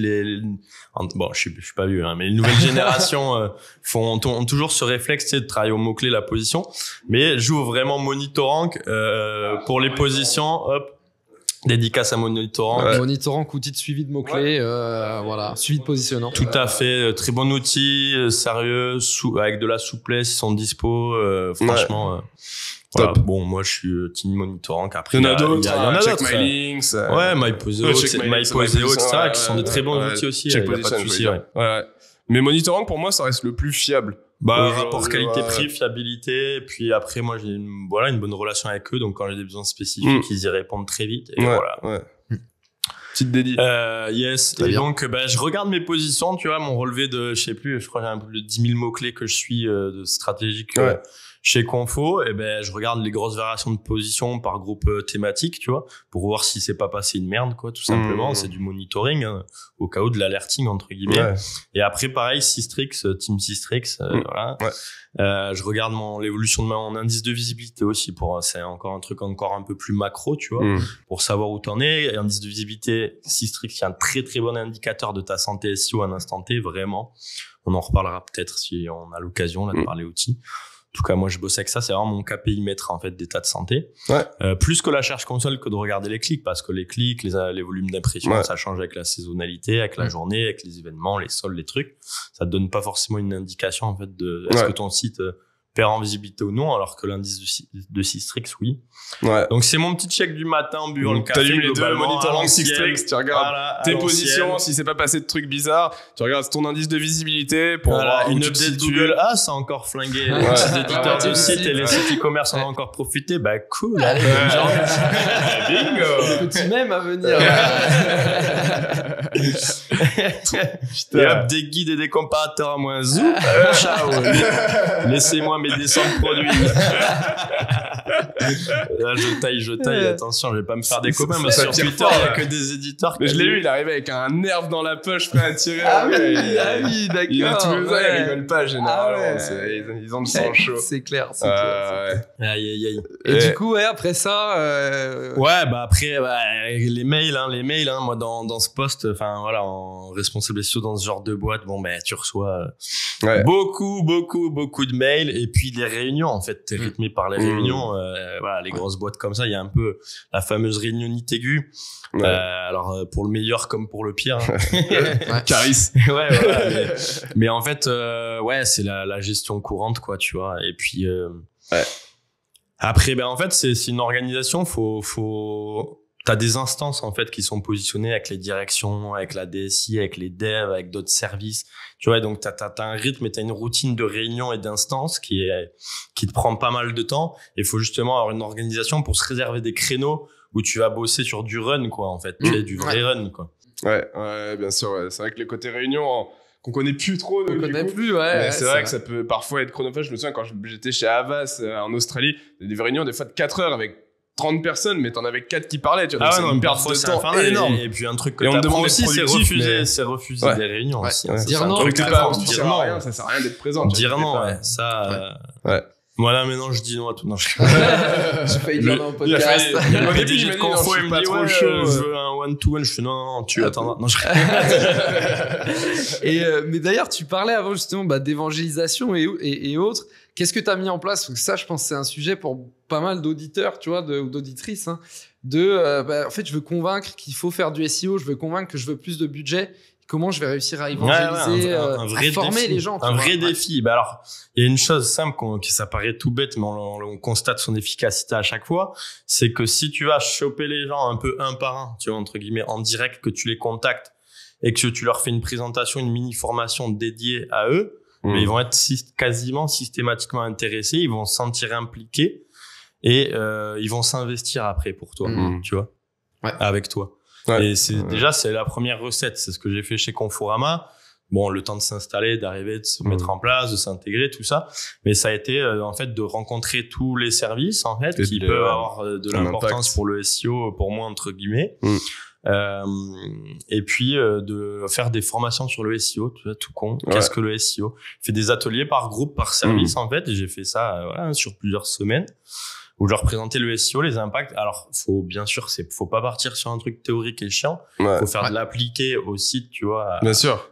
bon, je suis pas vieux, hein, mais les nouvelles générations ont toujours ce réflexe, tu sais, de travailler au mot clé, la position. Mais j'ouvre vraiment Monitorank pour les positions. Hop, dédicace à Monitorank. Monitorank, outil de suivi de mots clés, voilà, suivi de positionnement. Tout à fait, très bon outil, sérieux, avec de la souplesse, ils sont dispo. Franchement. Voilà. Bon, moi, je suis team Monitorank. Après, il y en a d'autres. Check My Links. Ouais, MyPoseo, etc., qui sont des très bons outils aussi. Check Position, ouais. Mais Monitorank, pour moi, ça reste le plus fiable. Rapport qualité-prix, fiabilité. Et puis après, moi, j'ai une bonne relation avec eux. Donc, quand j'ai des besoins spécifiques, ils y répondent très vite. Et voilà. Petite dédie. Yes. Et donc, je regarde mes positions, tu vois, mon relevé de, je sais plus, je crois que j'ai un peu de 10 000 mots-clés que je suis, de stratégique. Chez Confo, je regarde les grosses variations de position par groupe thématique, tu vois, pour voir si c'est pas passé une merde, quoi, tout simplement. C'est du monitoring, hein, au cas où de l'alerting, entre guillemets. Et après, pareil, Systrix, Team Systrix, voilà. Je regarde l'évolution de mon indice de visibilité aussi c'est encore un truc encore un peu plus macro, tu vois, pour savoir où t'en es. Et indice de visibilité, Systrix, c'est un très très bon indicateur de ta santé SEO à un instant T, vraiment. On en reparlera peut-être si on a l'occasion, là, de parler outils. En tout cas, moi, je bosse avec ça. C'est vraiment mon KPI mètre, en fait, d'état de santé. Plus que la charge console que de regarder les clics, parce que les clics, les volumes d'impression, ça change avec la saisonnalité, avec la journée, avec les événements, les soldes, les trucs. Ça te donne pas forcément une indication, en fait, de est-ce que ton site perd en visibilité ou non, alors que l'indice de Systrix, oui. Donc, c'est mon petit check du matin en buvant le café. T'allumes les deux Monitorank Systrix, tu regardes tes positions, si c'est pas passé de trucs bizarres, tu regardes ton indice de visibilité pour voir une update Google. Ça a encore flingué les petits éditeurs de sites et les sites e-commerce en ont encore profité. Cool. Allez, bingo! Petit même à venir. Et hop, des guides et des comparateurs à moins zou. Ciao. Laissez-moi mes descentes produits. Là, je taille, attention, je vais pas me faire des copains, mais sur Twitter, il y a que des éditeurs. Mais je l'ai vu, il arrive avec un nerf dans la poche, prêt à tirer. Oui, d'accord. Il est tous les ans, ils rigolent pas, généralement. Ils ont le sang chaud. C'est clair, c'est clair. Aïe. Et du coup, après ça, Ouais, après, les mails, moi, dans ce poste, enfin, voilà, en responsable SEO dans ce genre de boîte, tu reçois beaucoup de mails, et puis les réunions, en fait, t'es rythmé par les réunions, voilà, les grosses boîtes comme ça, il y a un peu la fameuse réunionnite aiguë. Alors, pour le meilleur comme pour le pire. Caris. Ouais, voilà. Mais en fait, c'est la gestion courante, quoi, tu vois. Et puis, après, en fait, c'est une organisation, t'as des instances, en fait, qui sont positionnées avec les directions, avec la DSI, avec les devs, avec d'autres services. Tu vois, donc t'as un rythme et t'as une routine de réunion et d'instances qui te prend pas mal de temps. Il faut justement avoir une organisation pour se réserver des créneaux où tu vas bosser sur du run, quoi, en fait. Tu sais, du vrai run, quoi. Ouais, bien sûr, ouais. C'est vrai que le côté réunion, qu'on connaît plus trop. On connaît plus, c'est vrai que ça peut parfois être chronophage. Je me souviens quand j'étais chez Havas, en Australie, des réunions, des fois de 4 heures avec 30 personnes, mais t'en avais 4 qui parlaient, tu vois. Ah ouais, non, parfois c'est infernal. Énorme. Et puis un truc que t'apprends aussi, c'est refuser des réunions aussi. Dire non, ça sert à rien d'être présent. Dire non, ça, moi là maintenant je dis non à tout. Non, j'ai failli dire non au podcast. Il y a le PDG de Confo, il me dit je veux un one-to-one. Je fais non, tu attends. Non, mais d'ailleurs, tu parlais avant justement d'évangélisation et autres. Qu'est-ce que tu as mis en place? Parce que ça, je pense que c'est un sujet pour pas mal d'auditeurs, tu vois, ou d'auditrices. En fait, je veux convaincre qu'il faut faire du SEO, je veux convaincre que je veux plus de budget. Comment je vais réussir à évangéliser, un vrai à former défi, les gens? Un vrai défi. Alors, il y a une chose simple qui ça paraît tout bête, mais on constate son efficacité à chaque fois. C'est que si tu vas choper les gens un peu un par un, tu vois, entre guillemets, en direct, que tu les contactes et que tu leur fais une présentation, une mini formation dédiée à eux, mais ils vont être quasiment systématiquement intéressés, ils vont se sentir impliqués et ils vont s'investir après pour toi, tu vois, avec toi. Ouais. Et déjà c'est la première recette, c'est ce que j'ai fait chez Conforama. Bon, le temps de s'installer, d'arriver, de se mettre en place, de s'intégrer, tout ça. Mais ça a été en fait de rencontrer tous les services en fait qui peuvent avoir de l'importance pour le SEO, pour moi entre guillemets. Et puis de faire des formations sur le SEO, tu vois, tout con. Qu'est-ce que le SEO? Je fais des ateliers par groupe, par service en fait, et j'ai fait ça sur plusieurs semaines où je leur présentais le SEO, les impacts. Alors, faut pas partir sur un truc théorique et chiant. Faut faire de l'appliquer au site, tu vois,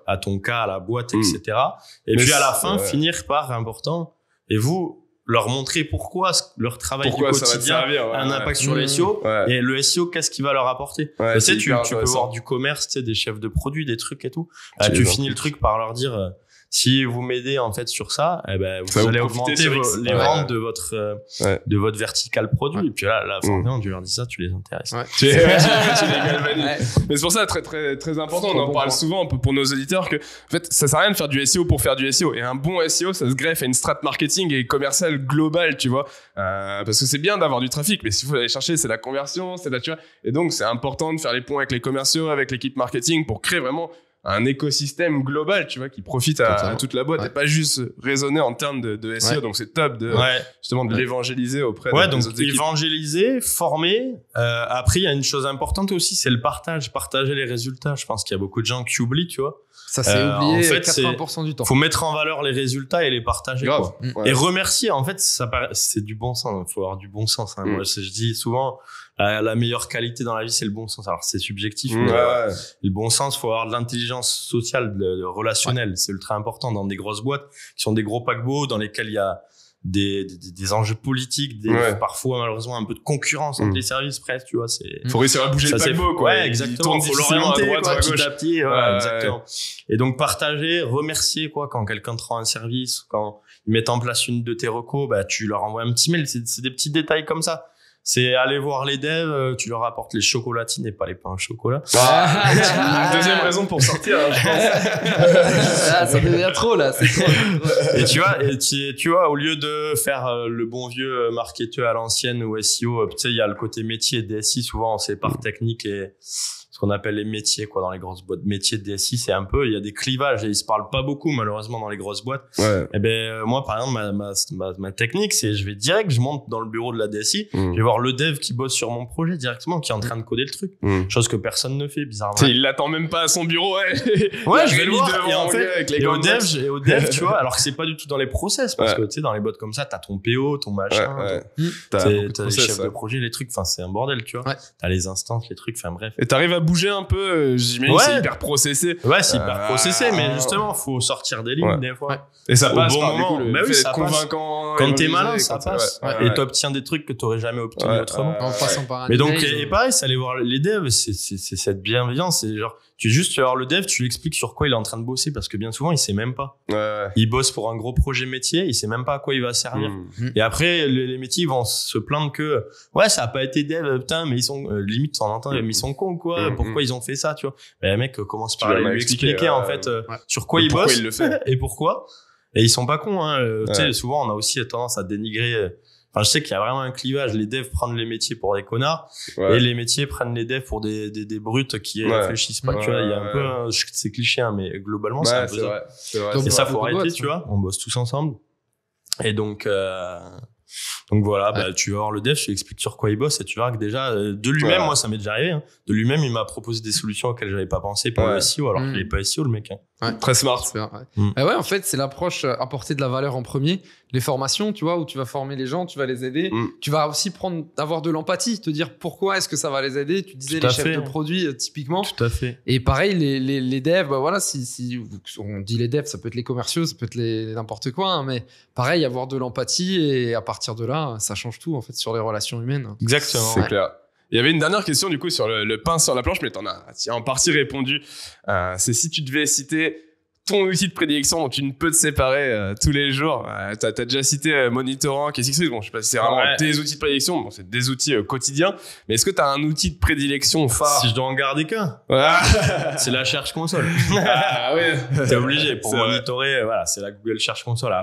à ton cas, à la boîte, etc. Et puis à la fin, finir par important. Et vous, leur montrer pourquoi leur travail du quotidien a un impact sur le SEO. Et le SEO, qu'est-ce qu'il va leur apporter? Tu sais, tu peux voir du commerce, tu sais, des chefs de produits, des trucs et tout. Tu finis le truc par leur dire, si vous m'aidez en fait sur ça, vous allez augmenter les ventes de votre vertical produit. Et puis là, forcément, tu leur dis ça, tu les intéresses. Tu les galvanises. Mais c'est pour ça très très très important. On en parle souvent pour nos auditeurs que en fait ça sert à rien de faire du SEO pour faire du SEO. Et un bon SEO, ça se greffe à une strat marketing et commercial globale, tu vois. Parce que c'est bien d'avoir du trafic, mais s'il faut aller chercher, c'est la conversion, c'est la tu vois. Et donc c'est important de faire les ponts avec les commerciaux, avec l'équipe marketing pour créer vraiment un écosystème global, tu vois, qui profite à toute la boîte et pas juste raisonner en termes de SEO. Donc c'est top de justement de l'évangéliser auprès des autres équipes. Évangéliser, former. Après, il y a une chose importante aussi, c'est le partager les résultats. Je pense qu'il y a beaucoup de gens qui oublient, tu vois. Ça c'est oublié en fait, 80% du temps. Faut mettre en valeur les résultats et les partager. Quoi. Et remercier, en fait, c'est du bon sens. Il faut avoir du bon sens. Moi, je dis souvent, la meilleure qualité dans la vie, c'est le bon sens. Alors, c'est subjectif, mais le bon sens, faut avoir de l'intelligence sociale, relationnelle. C'est ultra important dans des grosses boîtes qui sont des gros paquebots dans lesquels il y a des enjeux politiques, parfois malheureusement un peu de concurrence entre les services presque, tu vois, faut réussir à bouger le paquebot, quoi. Exactement. Faut l'orienter, petit à petit, exactement. Et donc, partager, remercier, quoi, quand quelqu'un te rend un service, quand ils mettent en place une de tes recos, tu leur envoies un petit mail. C'est des petits détails comme ça. C'est aller voir les devs, tu leur apportes les chocolatines et pas les pains au chocolat. Une deuxième raison pour sortir, je pense. Ça devient trop, là, c'est trop. Et tu vois, au lieu de faire le bon vieux marketeur à l'ancienne ou SEO, tu sais, il y a le côté métier DSI, souvent, on sépare technique et, qu'on appelle les métiers, quoi, dans les grosses boîtes. Métiers de DSI, c'est un peu, il y a des clivages et ils se parlent pas beaucoup, malheureusement, dans les grosses boîtes. Ouais. Et moi, par exemple, ma technique, c'est, je vais direct, je monte dans le bureau de la DSI, je vais voir le dev qui bosse sur mon projet directement, qui est en train de coder le truc. Chose que personne ne fait, bizarrement. Il l'attend même pas à son bureau, ouais, je vais le voir. Et en fait, au dev, tu vois, alors que c'est pas du tout dans les process, parce que, tu sais, dans les boîtes comme ça, t'as ton PO, ton machin, t'as les chefs de projet, les trucs, enfin, c'est un bordel, tu vois. T'as les instances, les trucs, enfin, bref. Et t'arrives à bouger un peu, j'imagine que c'est hyper processé. Ouais, c'est hyper processé, mais justement, faut sortir des lignes, des fois. Et ça passe au bon par moment. Le oui, fait d'être convaincant. Quand t'es malin, ça passe. Et t'obtiens des trucs que t'aurais jamais obtenus autrement. En passant par un mais donc, et pareil, c'est aller voir les devs, c'est cette bienveillance, c'est genre, tu vas voir le dev, tu lui expliques sur quoi il est en train de bosser, parce que bien souvent, il sait même pas. Il bosse pour un gros projet métier, il sait même pas à quoi il va servir. Et après, les métiers, ils vont se plaindre que, ouais, ça a pas été dev, putain, mais ils sont, limite, t'en entends, mais ils sont cons, quoi, pourquoi ils ont fait ça, tu vois. Ben, mec, commence par lui expliquer, en fait, sur quoi il bosse, et pourquoi. Et ils sont pas cons, hein. Tu sais, souvent, on a aussi tendance à dénigrer. Enfin, je sais qu'il y a vraiment un clivage. Les devs prennent les métiers pour des connards, et les métiers prennent les devs pour des brutes qui réfléchissent pas. Tu vois, il y a un peu, c'est cliché, hein, mais globalement, c'est un peu ça. Donc, et ça, faut arrêter, tu vois. On bosse tous ensemble. Et donc voilà, bah, tu vas voir le dev, je lui explique sur quoi il bosse, et tu verras que déjà, de lui-même, moi, ça m'est déjà arrivé, hein. De lui-même, il m'a proposé des solutions auxquelles j'avais pas pensé pour le SEO, alors qu'il est pas SEO, le mec, hein. Très smart. Ouais, en fait, c'est l'approche apporter de la valeur en premier. Les formations, tu vois, où tu vas former les gens, tu vas les aider. Tu vas aussi avoir de l'empathie, te dire pourquoi est-ce que ça va les aider. Tu disais les chefs de produits, typiquement. Tout à fait. Et pareil, les devs, bah voilà, si on dit les devs, ça peut être les commerciaux, ça peut être n'importe quoi, hein, mais pareil, avoir de l'empathie, et à partir de là, ça change tout, en fait, sur les relations humaines. Exactement. C'est clair. Il y avait une dernière question, du coup, sur le pain sur la planche, mais t'en as en partie répondu. C'est si tu devais citer ton outil de prédilection dont tu ne peux te séparer tous les jours. T'as déjà cité Monitorant, KSX. Bon, je sais pas si c'est vraiment tes outils de prédilection. Bon, c'est des outils quotidiens. Mais est-ce que t'as un outil de prédilection phare? Si je dois en garder qu'un. C'est la Search Console. Ah ouais. T'es obligé. Pour monitorer, voilà, c'est la Google Search Console.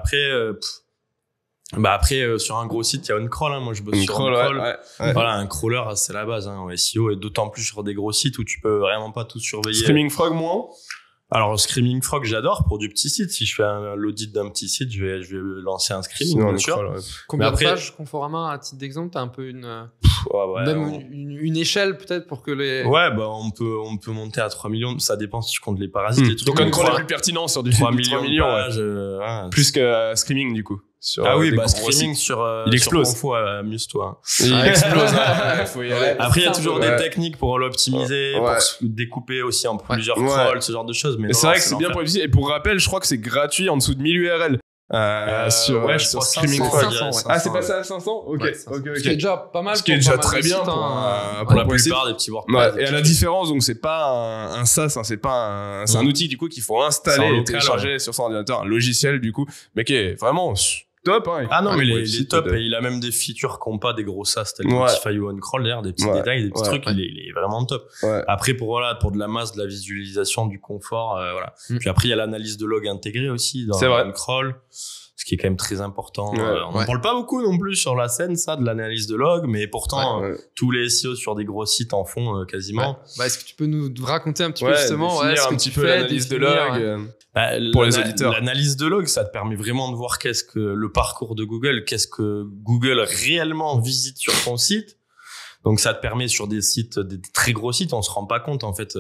Après, sur un gros site, il y a OnCrawl, hein. Moi, je bosse sur OnCrawl. Voilà, un crawler, c'est la base, hein, en SEO, et d'autant plus sur des gros sites où tu peux vraiment pas tout surveiller. Screaming Frog, moins? Alors, Screaming Frog, j'adore pour du petit site. Si je fais l'audit d'un petit site, je vais lancer un Screaming, bien sûr. Combien de pages Conforama, à titre d'exemple, t'as un peu une échelle, peut-être, pour que les... Ouais, bah, on peut monter à 3 millions. Ça dépend si tu comptes les parasites, les trucs. Donc, OnCrawl est plus pertinent sur du 3 millions de pages, plus que Screaming, du coup. Screaming il explose. Amuse-toi. Il explose. Faut y aller. Après, il y a toujours des techniques pour l'optimiser, pour découper aussi en plusieurs crawls, ce genre de choses. Mais c'est vrai que c'est bien pour utiliser. Et pour rappel, je crois que c'est gratuit en dessous de 1000 URL. sur Screaming Frog. Ah, c'est passé à 500? Ok. Ce qui est déjà pas mal. Ce qui est déjà très bien pour la plupart des petits WordPress. Et à la différence, donc c'est pas un SaaS, hein, c'est un outil du coup qu'il faut installer et télécharger sur son ordinateur, un logiciel du coup, mais qui est vraiment top, hein. Ah non, mais il est top, et il a même des features qui n'ont pas des gros SaaS tels que Spotify ou OnCrawl, d'ailleurs, des petits détails, des petits trucs, il est vraiment top. Après, pour de la masse, de la visualisation, du confort, voilà. Puis après, il y a l'analyse de log intégrée aussi dans OnCrawl, ce qui est quand même très important. On n'en parle pas beaucoup non plus sur la scène, ça, de l'analyse de log, mais pourtant, tous les SEO sur des gros sites en font quasiment. Est-ce que tu peux nous raconter un petit peu justement ce que tu fais, l'analyse de log pour les auditeurs? L'analyse de log, ça te permet vraiment de voir qu'est-ce que le parcours de Google, qu'est-ce que Google réellement visite sur ton site. Donc ça te permet sur des sites, des très gros sites, on se rend pas compte en fait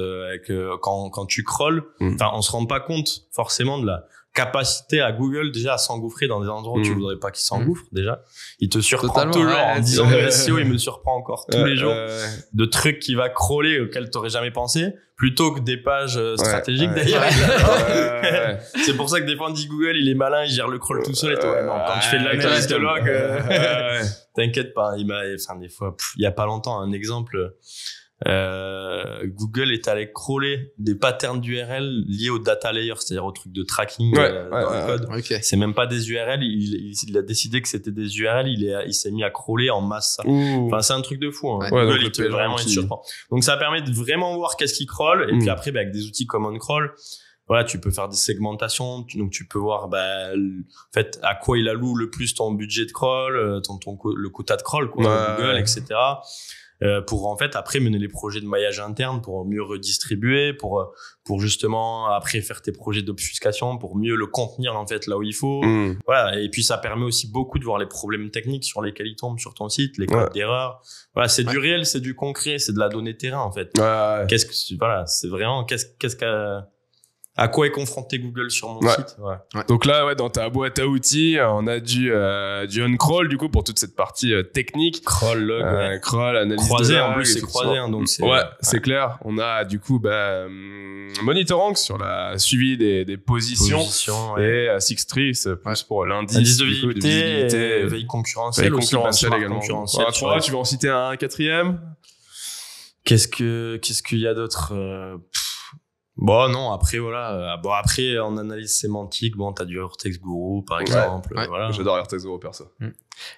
quand tu crawls, enfin on se rend pas compte forcément de la capacité à Google déjà à s'engouffrer dans des endroits où tu voudrais pas qu'il s'engouffre déjà. Il te surprend toujours en disant le SEO, il me surprend encore tous les jours de trucs qu'il va crawler auxquels t'aurais jamais pensé, plutôt que des pages stratégiques d'ailleurs. C'est pour ça que des fois on dit Google, il est malin, il gère le crawl tout seul et toi. Non, quand tu fais de l'analyse de log, t'inquiète pas, des fois, il y a pas longtemps, un exemple, Google est allé crawler des patterns d'URL liés au data layer, c'est-à-dire au truc de tracking dans le code. C'est même pas des URL, il a décidé que c'était des URL, il s'est mis à crawler en masse. Enfin, c'est un truc de fou, hein. Google, il peut vraiment être surprend. Donc ça permet de vraiment voir qu'est-ce qu'il crawl, et puis après, avec des outils comme OnCrawl, voilà, tu peux faire des segmentations, donc tu peux voir, en fait, à quoi il alloue le plus ton budget de crawl, le quota de crawl, Google, etc. pour en fait après mener les projets de maillage interne pour mieux redistribuer, pour justement après faire tes projets d'obfuscation, pour mieux le contenir en fait là où il faut. Voilà, et puis ça permet aussi beaucoup de voir les problèmes techniques sur lesquels ils tombent sur ton site, les codes d'erreur. Voilà, c'est du réel, c'est du concret, c'est de la donnée terrain en fait. Qu'est-ce que voilà, c'est vraiment à quoi est confronté Google sur mon site. Donc là, dans ta boîte à outils, on a du on-crawl, du coup, pour toute cette partie technique. Crawl, log, crawl, analyse croisé, de en log, plus, c'est croisé, hein, donc c'est... c'est clair. On a, du coup, Monitorank sur la suivi des positions. Et Sixtrix, plus pour l'indice de visibilité, veille concurrentielle également. Toi, tu vas en citer un quatrième? Qu'est-ce qu'il y a d'autre? Bon, non, après, voilà. Après, en analyse sémantique, t'as du Vertex Guru, par exemple. Voilà. J'adore Vertex Guru, perso. Et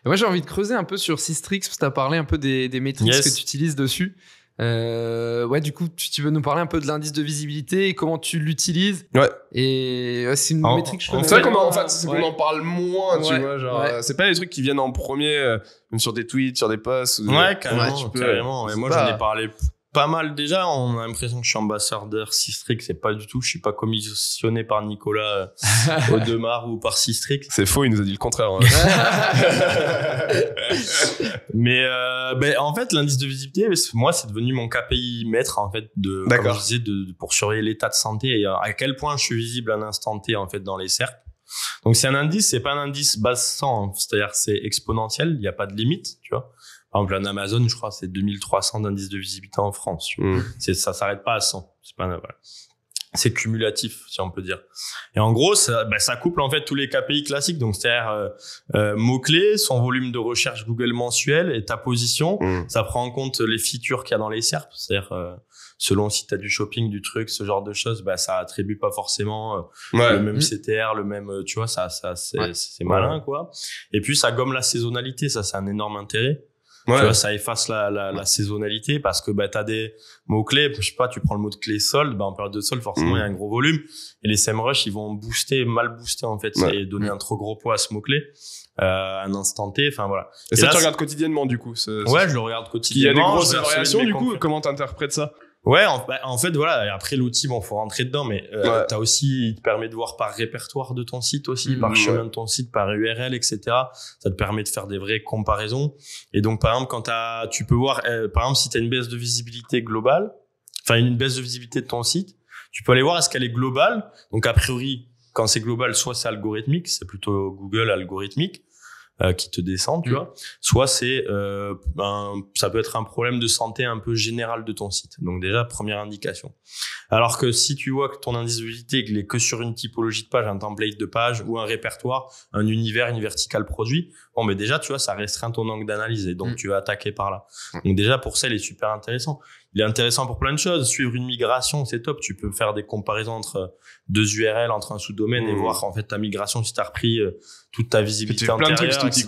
moi, j'ai envie de creuser un peu sur Systrix, parce que t'as parlé un peu des métriques que tu utilises dessus. Du coup, tu veux nous parler un peu de l'indice de visibilité et comment tu l'utilises. Et c'est une métrique que je connais. C'est vrai qu'on en parle moins, tu vois. Genre, c'est pas les trucs qui viennent en premier, même sur des tweets, sur des posts. Carrément. Et moi, j'en ai parlé pas mal déjà. On a l'impression que je suis ambassadeur Systrix. C'est pas du tout. Je suis pas commissionné par Nicolas Audemars ou par Systrix. C'est faux. Il nous a dit le contraire. Hein. Mais en fait, l'indice de visibilité, moi, c'est devenu mon KPI maître en fait comme je disais, pour surveiller l'état de santé et à quel point je suis visible à un instant T en fait dans les SERP. Donc c'est un indice, c'est pas un indice base 100, hein. C'est-à-dire c'est exponentiel. Il y a pas de limite, tu vois. Par exemple, en Amazon, je crois, c'est 2300 d'indice de visibilité en France. Tu vois. Ça s'arrête pas à 100. C'est pas, voilà. C'est cumulatif, si on peut dire. Et en gros, ça couple en fait tous les KPI classiques. Donc, c'est-à-dire mots-clés, son volume de recherche Google mensuel et ta position. Ça prend en compte les features qu'il y a dans les SERP. C'est-à-dire, selon si tu as du shopping, du truc, ce genre de choses, ça attribue pas forcément le même CTR, le même, tu vois, c'est malin, quoi. Et puis, ça gomme la saisonnalité. Ça, c'est un énorme intérêt. Tu vois, ça efface la saisonnalité parce que t'as des mots-clés, je sais pas, tu prends le mot-clé solde, en période de solde, forcément, il y a un gros volume. Et les SEMrush, ils vont mal booster, en fait, et donner un trop gros poids à ce mot-clé, un instant T, enfin voilà. Et ça, tu regardes quotidiennement, du coup? Je le regarde quotidiennement. Il y a des grosses variations, du coup, comment t'interprètes ça? Ouais, en fait, voilà. Et après, l'outil, faut rentrer dedans, mais t'as aussi, il te permet de voir par répertoire de ton site aussi, par chemin de ton site, par URL, etc. Ça te permet de faire des vraies comparaisons. Et donc, par exemple, tu peux voir, par exemple, si t'as une baisse de visibilité globale, enfin une baisse de visibilité de ton site, tu peux aller voir est-ce qu'elle est globale. Donc, a priori, quand c'est global, soit c'est algorithmique, c'est plutôt Google algorithmique. Qui te descend, tu vois. Soit c'est ça peut être un problème de santé un peu général de ton site. Donc déjà, première indication. Alors que si tu vois que ton indice de visibilité il est que sur une typologie de page, un template de page ou un répertoire, un univers, une verticale produit, déjà, tu vois, ça restreint ton angle d'analyse et donc tu vas attaquer par là. Donc déjà, pour ça, il est super intéressant. Il est intéressant pour plein de choses. Suivre une migration, c'est top. Tu peux faire des comparaisons entre deux URL, entre un sous-domaine et voir en fait ta migration si t'as repris toute ta visibilité antérieure, etc.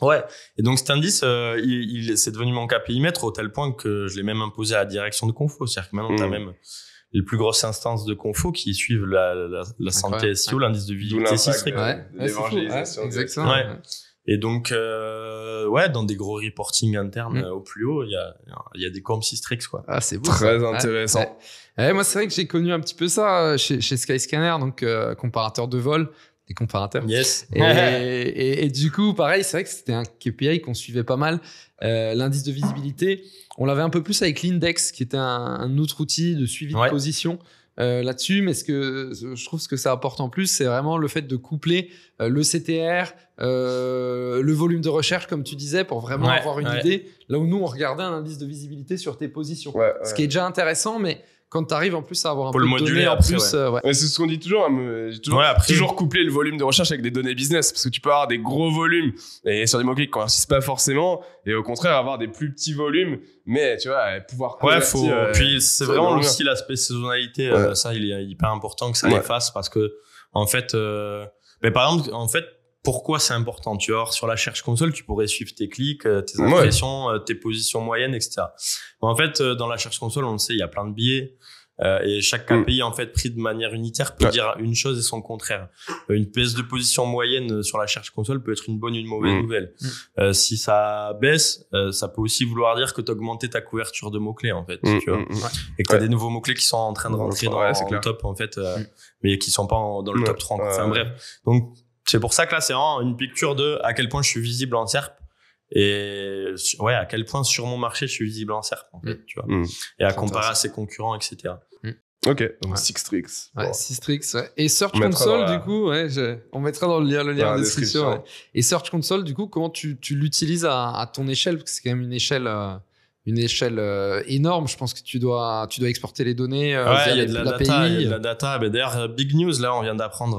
Ouais. Et donc cet indice, c'est devenu mon KPI maître au tel point que je l'ai même imposé à la direction de Confo. C'est-à-dire que maintenant, t'as même les plus grosses instances de Confo qui suivent la santé SEO, l'indice de visibilité Systrix. L'évangélisation. Exactement. Et donc, dans des gros reporting internes au plus haut, il y a des courbes Systrix, quoi. Ah, c'est beau. Très intéressant. Moi, c'est vrai que j'ai connu un petit peu ça chez Skyscanner, donc comparateur de vol, des comparateurs. Yes. Et du coup, pareil, c'est vrai que c'était un KPI qu'on suivait pas mal. L'indice de visibilité, on l'avait un peu plus avec l'Index, qui était un autre outil de suivi de position. Là-dessus, mais je trouve ce que ça apporte en plus, c'est vraiment le fait de coupler le CTR, le volume de recherche, comme tu disais, pour vraiment avoir une idée. Là où nous, on regardait un indice de visibilité sur tes positions. Ce qui est déjà intéressant, mais quand tu arrives en plus à avoir un peu de données en plus... c'est ce qu'on dit toujours. J'ai toujours couplé le volume de recherche avec des données business, parce que tu peux avoir des gros volumes et sur des mots-clés qui ne convertissent pas forcément, et au contraire avoir des plus petits volumes, mais tu vois, pouvoir convertir... puis c'est vraiment aussi l'aspect saisonnalité, ça il est hyper important que ça efface, parce que en fait, par exemple, pourquoi c'est important? Tu vois, sur la Search Console, tu pourrais suivre tes clics, tes impressions, tes positions moyennes, etc. En fait, dans la Search Console, on le sait, il y a plein de biais. et chaque KPI en fait pris de manière unitaire peut dire une chose et son contraire. Une baisse de position moyenne sur la Search Console peut être une bonne ou une mauvaise nouvelle. Si ça baisse, ça peut aussi vouloir dire que tu as augmenté ta couverture de mots-clés en fait, tu vois, et que tu as des nouveaux mots-clés qui sont en train de rentrer dans le top en fait, mais qui sont pas dans le top 30. Enfin bref, donc c'est pour ça que là c'est vraiment une picture de à quel point je suis visible en SERP. Et à quel point sur mon marché je suis visible en SERP en fait, tu vois, et à comparer à ses concurrents, etc. Ok, donc Sistrix. Ouais, Sistrix, ouais. Et Search Console, du coup, on mettra dans le lien en description. Ouais. Et Search Console, du coup, comment tu l'utilises à ton échelle, parce que c'est quand même une échelle énorme. Je pense que tu dois exporter les données. Il y a de la data. Il y a de la data. D'ailleurs, big news, là, on vient d'apprendre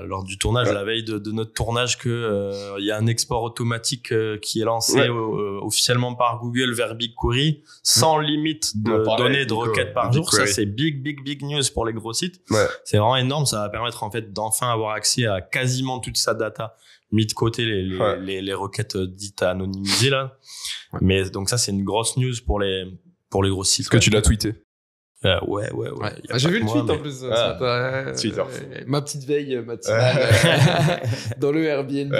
lors du tournage, la veille de notre tournage, que il y a un export automatique qui est lancé officiellement par Google vers BigQuery, sans limite de données de requêtes par jour. Ça, c'est big news pour les gros sites. C'est vraiment énorme. Ça va permettre en fait d'enfin avoir accès à quasiment toute sa data, mis de côté les requêtes dites anonymisées là. Mais donc ça c'est une grosse news pour les gros sites. Est-ce que tu l'as tweeté? Ouais. J'ai vu le tweet en plus. Twitter. Ma petite veille matinale dans le Airbnb.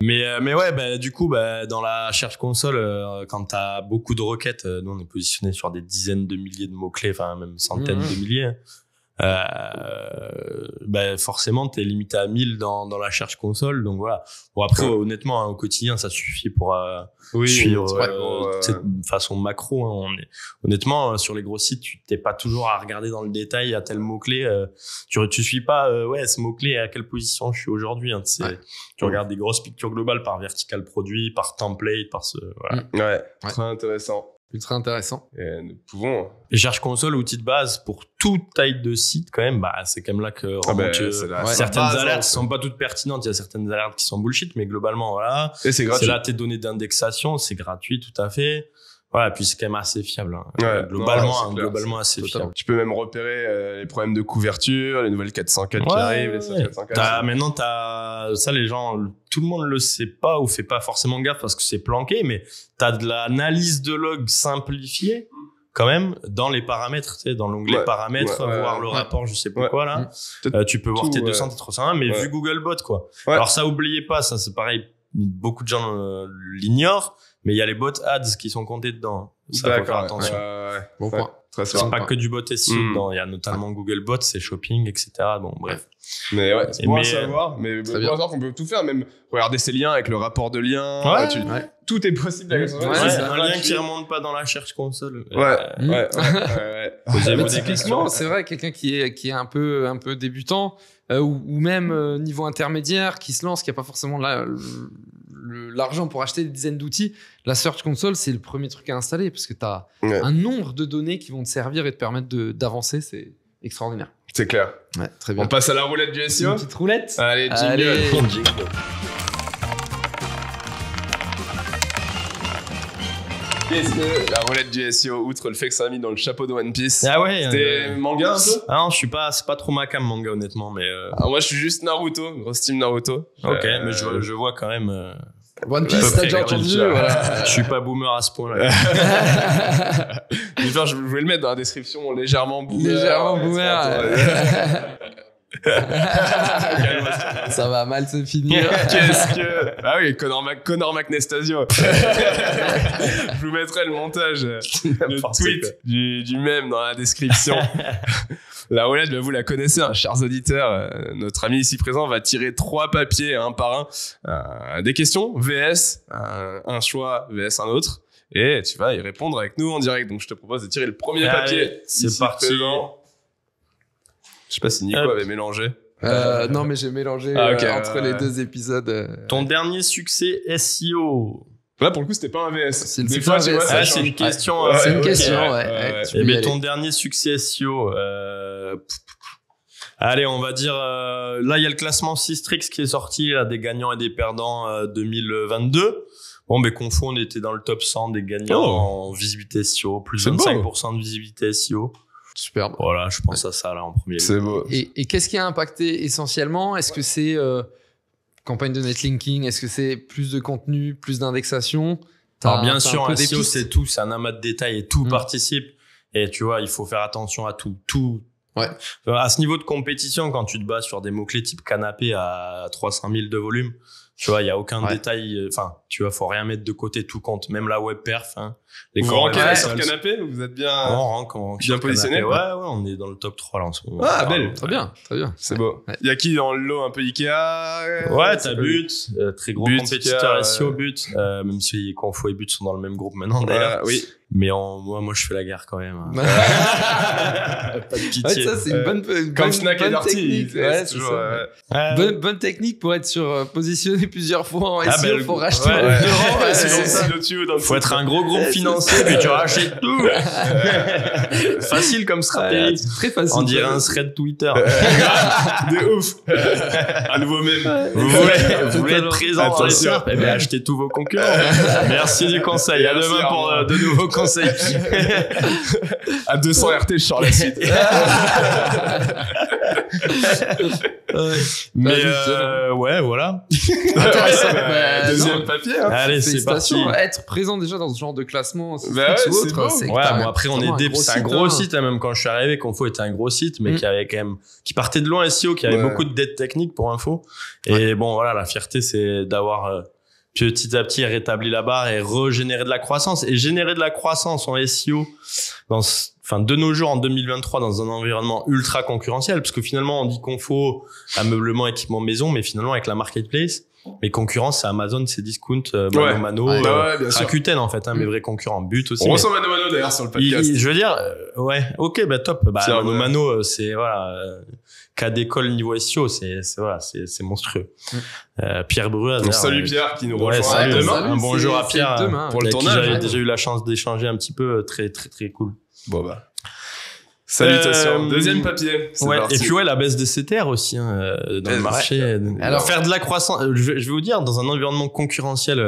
Mais du coup, dans la Search Console, quand t'as beaucoup de requêtes, nous on est positionné sur des dizaines de milliers de mots-clés, enfin même centaines de milliers. Forcément t'es limité à 1000 dans la Search Console, donc voilà. Bon après honnêtement au quotidien ça suffit pour suivre de façon macro, hein. Honnêtement sur les gros sites tu t'es pas toujours à regarder dans le détail à tel mot clé, tu suis pas ce mot clé à quelle position je suis aujourd'hui, hein. Tu regardes des grosses pictures globales par vertical produit, par template, par très intéressant. Ultra intéressant. Et nous pouvons. Et Search Console, outil de base pour toute taille de site, quand même, c'est quand même là que certaines alertes sont pas toutes pertinentes. Il y a certaines alertes qui sont bullshit, mais globalement, voilà. Et c'est gratuit. C'est là tes données d'indexation, c'est gratuit, tout à fait. Voilà, puis c'est quand même assez fiable, hein. Globalement assez fiable. Tu peux même repérer les problèmes de couverture, les nouvelles 404 qui arrivent, les 404. Maintenant, ça, les gens, tout le monde le sait pas ou fait pas forcément gaffe parce que c'est planqué, mais t'as de l'analyse de log simplifiée quand même dans les paramètres, tu sais, dans l'onglet paramètres, voir le rapport, je sais pas quoi là. Tu peux voir tes 200, tes 301, mais vu Googlebot, quoi. Alors ça, oubliez pas, ça c'est pareil, beaucoup de gens l'ignorent. Mais il y a les bot ads qui sont comptés dedans. Ça, faut faire attention. Bon point. C'est pas que du bot SEO dedans. Il y a notamment Google Bot, c'est shopping, etc. Bon, bref. Mais c'est bon à savoir. Mais bon à savoir qu'on peut tout faire, même regarder ces liens avec le rapport de liens. Tout est possible avec c'est un lien qui remonte pas dans la Search Console. Typiquement, c'est vrai, quelqu'un qui est un peu débutant, ou même niveau intermédiaire, qui se lance, qui a pas forcément l'argent pour acheter des dizaines d'outils, la Search Console, c'est le premier truc à installer parce que tu as un nombre de données qui vont te servir et te permettre d'avancer. C'est extraordinaire. C'est clair. Ouais, très bien. On passe à la roulette du SEO. Une petite roulette. Allez, jingle. Qu'est-ce que la roulette du SEO, outre le fait que ça a mis dans le chapeau de One Piece? C'était manga un peu? Ah non, c'est pas trop ma cam manga honnêtement, mais moi je suis juste Naruto, grosse team Naruto. Ok, mais je vois quand même One Piece, t'as déjà entendu, voilà. Je suis pas boomer à ce point-là. Je vais le mettre dans la description, légèrement boomer. Légèrement boomer. Ça va mal se finir. Qu'est-ce que... Ah oui, Connor McNestasio. Je vous mettrai le montage, le tweet du mème dans la description. La roulette, vous la connaissez, hein, chers auditeurs. Notre ami ici présent va tirer 3 papiers un par un. Des questions, VS, un choix, VS un autre. Et tu vas y répondre avec nous en direct. Donc je te propose de tirer le premier papier. C'est parti. Présent. Je sais pas si Nico avait mélangé. Non, mais j'ai mélangé entre les deux épisodes. Ton dernier succès SEO. Là, pour le coup, c'était pas un VS. C'est une question. C'est une question, Et mais ton dernier succès SEO. Allez, on va dire, là, il y a le classement Sistrix qui est sorti, là, des gagnants et des perdants 2022. Bon, mais Confo, on était dans le top 100 des gagnants en visibilité SEO, plus 25% de visibilité SEO. Superbe. Voilà, je pense à ça là en premier. C'est beau. Et qu'est-ce qui a impacté essentiellement? Est-ce que c'est campagne de netlinking? Est-ce que c'est plus de contenu, plus d'indexation? Alors bien sûr, un SEO c'est tout, c'est un amas de détails et tout participe. Et tu vois, il faut faire attention à tout. Ouais. À ce niveau de compétition, quand tu te bases sur des mots-clés type canapé à 300 000 de volume, tu vois, il y a aucun détail, enfin, tu vois, faut rien mettre de côté, tout compte, même la web perf, hein. Vous rankez sur Canapé, vous êtes bien, on rank bien positionné? Ouais, on est dans le top 3 là en ce moment. Ah, belle. Très bien. C'est beau. Ouais. Il y a qui dans le lot un peu Ikea? Ouais, t'as But, très gros But, compétiteur Ikea, SEO But, même si Confo et But sont dans le même groupe maintenant d'ailleurs. Oui. Mais moi je fais la guerre quand même. Ouais. Pas de pitié. Ça, c'est une bonne Comme Fnac et Darty. technique. Ouais, c'est toujours, ça. Bonne technique pour être positionné plusieurs fois en SEO. Faut racheter ouais. le rang. c'est C'est ça. Faut être un gros groupe financier, puis tu rachètes tout. Facile comme stratégie. Très facile. On dirait un thread Twitter. De ouf. Un nouveau mème. Vous voulez être présent dans les SERP? Eh bien, achetez tous vos concurrents. Merci du conseil. À demain pour de nouveaux conseils. À 200 RT, je sors la suite. Mais ouais, voilà. Intéressant. Deuxième papier. Hein. Allez, c'est parti. Être présent déjà dans ce genre de classement, ouais, c'est autre, beau. c'est Ouais, bon, après on est c'est un gros site, hein, même quand je suis arrivé, Confo était un gros site, mais qui avait quand même, qui partait de loin SEO, qui avait beaucoup de dettes techniques pour info. Et bon, voilà, la fierté, c'est d'avoir petit à petit rétabli la barre et régénérer de la croissance. Et générer de la croissance en SEO de nos jours en 2023 dans un environnement ultra concurrentiel, parce que finalement on dit Confo, ameublement, équipement maison, mais finalement avec la marketplace, mes concurrents c'est Amazon, c'est Discount, Mano, Rakuten en fait, mes vrais concurrents. But aussi. On ressent Mano d'ailleurs sur le podcast. Je veux dire, ouais, ok, bah top. Bah Mano, c'est voilà. Cas d'école niveau SEO, c'est monstrueux. Pierre Bruat. Donc salut Pierre qui nous rejoint salut, demain. Un bonjour à Pierre pour le tournage. J'avais déjà eu la chance d'échanger un petit peu, très très très cool. Bon bah. Salutations. Deuxième papier. Ouais. Et puis la baisse des CTR aussi dans le marché. Alors faire de la croissance. Je vais vous dire, dans un environnement concurrentiel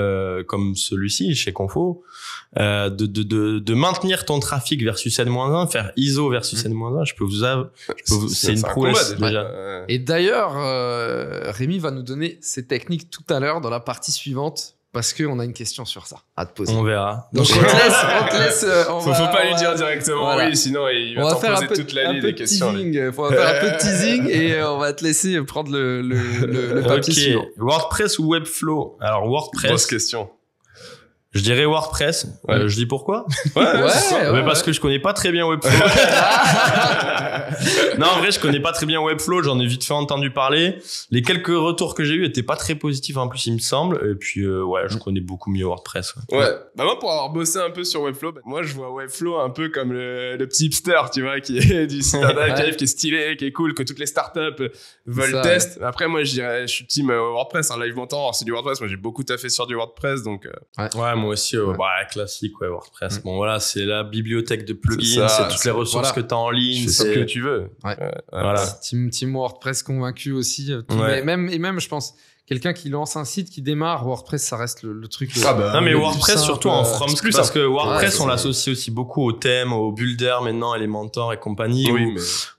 comme celui-ci chez Confo, de maintenir ton trafic versus N-1, faire ISO versus N-1, c'est une prouesse déjà. Et d'ailleurs, Rémi va nous donner ses techniques tout à l'heure dans la partie suivante. Parce qu'on a une question sur ça à te poser. On verra. Donc on te laisse. Faut pas lui dire directement, voilà. Oui, sinon il va t'en poser toute la nuit des questions. Faut faire un peu de teasing et on va te laisser prendre le papier suivant. WordPress ou Webflow? Alors WordPress. Grosse question. Je dirais WordPress. Je dis pourquoi? Ouais, parce que je connais pas très bien Webflow. Non, en vrai, je connais pas très bien Webflow. J'en ai vite fait entendu parler. Les quelques retours que j'ai eu étaient pas très positifs en plus, il me semble. Et puis, je connais beaucoup mieux WordPress. Ouais. Bah, moi, pour avoir bossé un peu sur Webflow, moi, je vois Webflow un peu comme le petit hipster, tu vois, qui est du site internet, qui arrive, qui est stylé, qui est cool, que toutes les startups veulent tester. Après, moi, je dirais, je suis team WordPress, live montant. C'est du WordPress. Moi, j'ai beaucoup taffé sur du WordPress, donc. Ouais, moi aussi, classique, WordPress. Bon, voilà, c'est la bibliothèque de plugins, c'est toutes les ressources que t'as en ligne. C'est ce que tu veux. Voilà. Team WordPress convaincu aussi. Même, je pense, quelqu'un qui lance un site, qui démarre, WordPress, ça reste le truc. Non, mais WordPress, surtout en from scratch, parce que WordPress, on l'associe aussi beaucoup au thème, au builder, maintenant, Elementor et compagnie,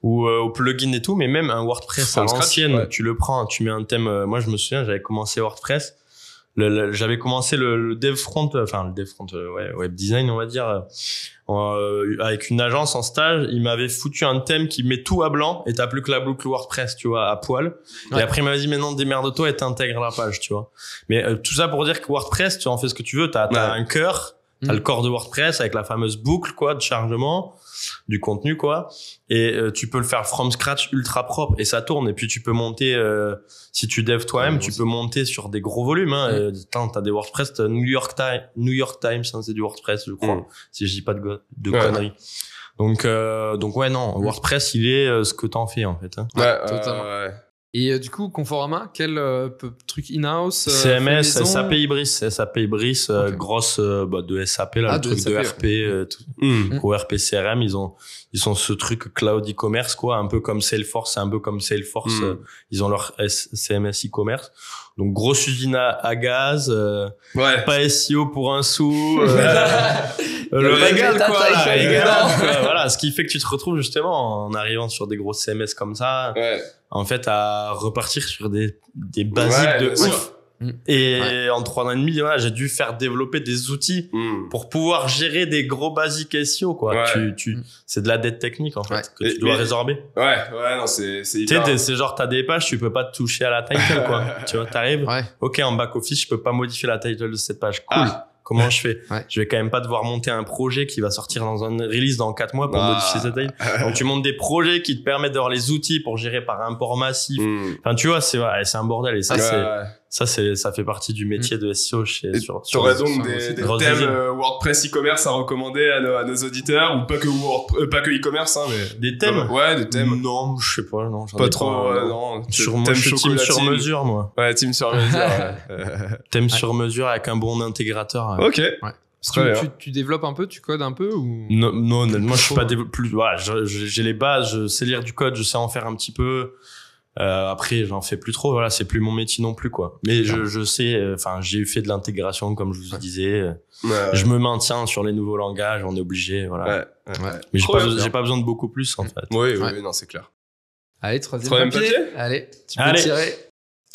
ou au plugin et tout, mais même un WordPress à l'ancienne, tu le prends, tu mets un thème. Moi, je me souviens, j'avais commencé WordPress. J'avais commencé le dev front, web design, on va dire, avec une agence en stage. Il m'avait foutu un thème qui met tout à blanc et t'as plus que la boucle WordPress, tu vois, à poil. Et après, il m'avait dit, maintenant, démerde-toi et t'intègres la page, tu vois. Mais tout ça pour dire que WordPress, tu en fais ce que tu veux. T'as un cœur, t'as le corps de WordPress avec la fameuse boucle, quoi, de chargement du contenu, quoi. Et tu peux le faire from scratch ultra propre et ça tourne. Et puis tu peux monter, si tu devs toi-même, tu peux monter sur des gros volumes. T'as des WordPress, New York Times, c'est du WordPress, je crois, si je dis pas de conneries. Donc WordPress, il est ce que t'en fais en fait. Totalement. Et du coup, Conforama, quel truc in-house CMS, SAP Ibris, grosse de SAP, là, le truc de RP, au RP CRM, ils ont ce truc cloud e-commerce, quoi, un peu comme Salesforce, ils ont leur CMS e-commerce. Donc, grosse usine à gaz, pas SEO pour un sou, le régal, quoi, voilà, ce qui fait que tu te retrouves justement en arrivant sur des grosses CMS comme ça, en fait, à repartir sur des basiques de ouf. Et en 3 ans et demi, voilà, j'ai dû faire développer des outils pour pouvoir gérer des gros basiques SEO, quoi. C'est de la dette technique, en fait, que tu dois résorber. Non, c'est hyper... Tu sais, c'est genre, t'as des pages, tu peux pas te toucher à la title, quoi. Tu vois, t'arrives. Ok, en back office, je peux pas modifier la title de cette page. Cool. Comment je fais? Je vais quand même pas devoir monter un projet qui va sortir dans un release dans 4 mois pour modifier cette taille. Donc tu montes des projets qui te permettent d'avoir les outils pour gérer par import massif. Enfin tu vois, c'est un bordel et ça fait partie du métier de SEO tu aurais donc des thèmes WordPress e-commerce à recommander à nos auditeurs ou pas que e-commerce hein, mais des thèmes. Des thèmes. Non, je sais pas, non, pas trop non. Moi, je suis team sur mesure moi. Ouais, team sur mesure. Thème sur mesure avec un bon intégrateur. OK. Tu développes un peu, tu codes un peu ou non, honnêtement, je suis pas plus voilà, j'ai les bases, je sais lire du code, je sais en faire un petit peu. Après, j'en fais plus trop, voilà, c'est plus mon métier non plus, quoi. Mais je sais, enfin, j'ai fait de l'intégration, comme je vous disais. Je me maintiens sur les nouveaux langages, on est obligé, voilà. Mais j'ai pas besoin de beaucoup plus, en fait. Oui, non, c'est clair. Allez, troisième papier. Allez, tu peux tirer.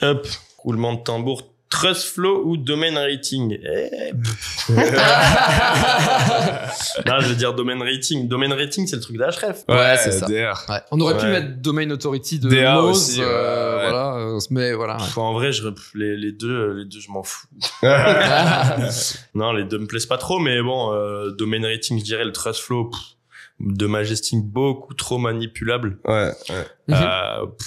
Hop, roulement de tambour. Trustflow ou domain rating? Non, je veux dire domain rating. Domain rating, c'est le truc d'Ahrefs. Ouais, c'est ça. DR. On aurait pu mettre domain authority de DA Moz, aussi, voilà, mais voilà. En vrai, les deux, je m'en fous. Non, les deux me plaisent pas trop, mais bon, domain rating, je dirais le Trustflow, de Majestic beaucoup trop manipulable.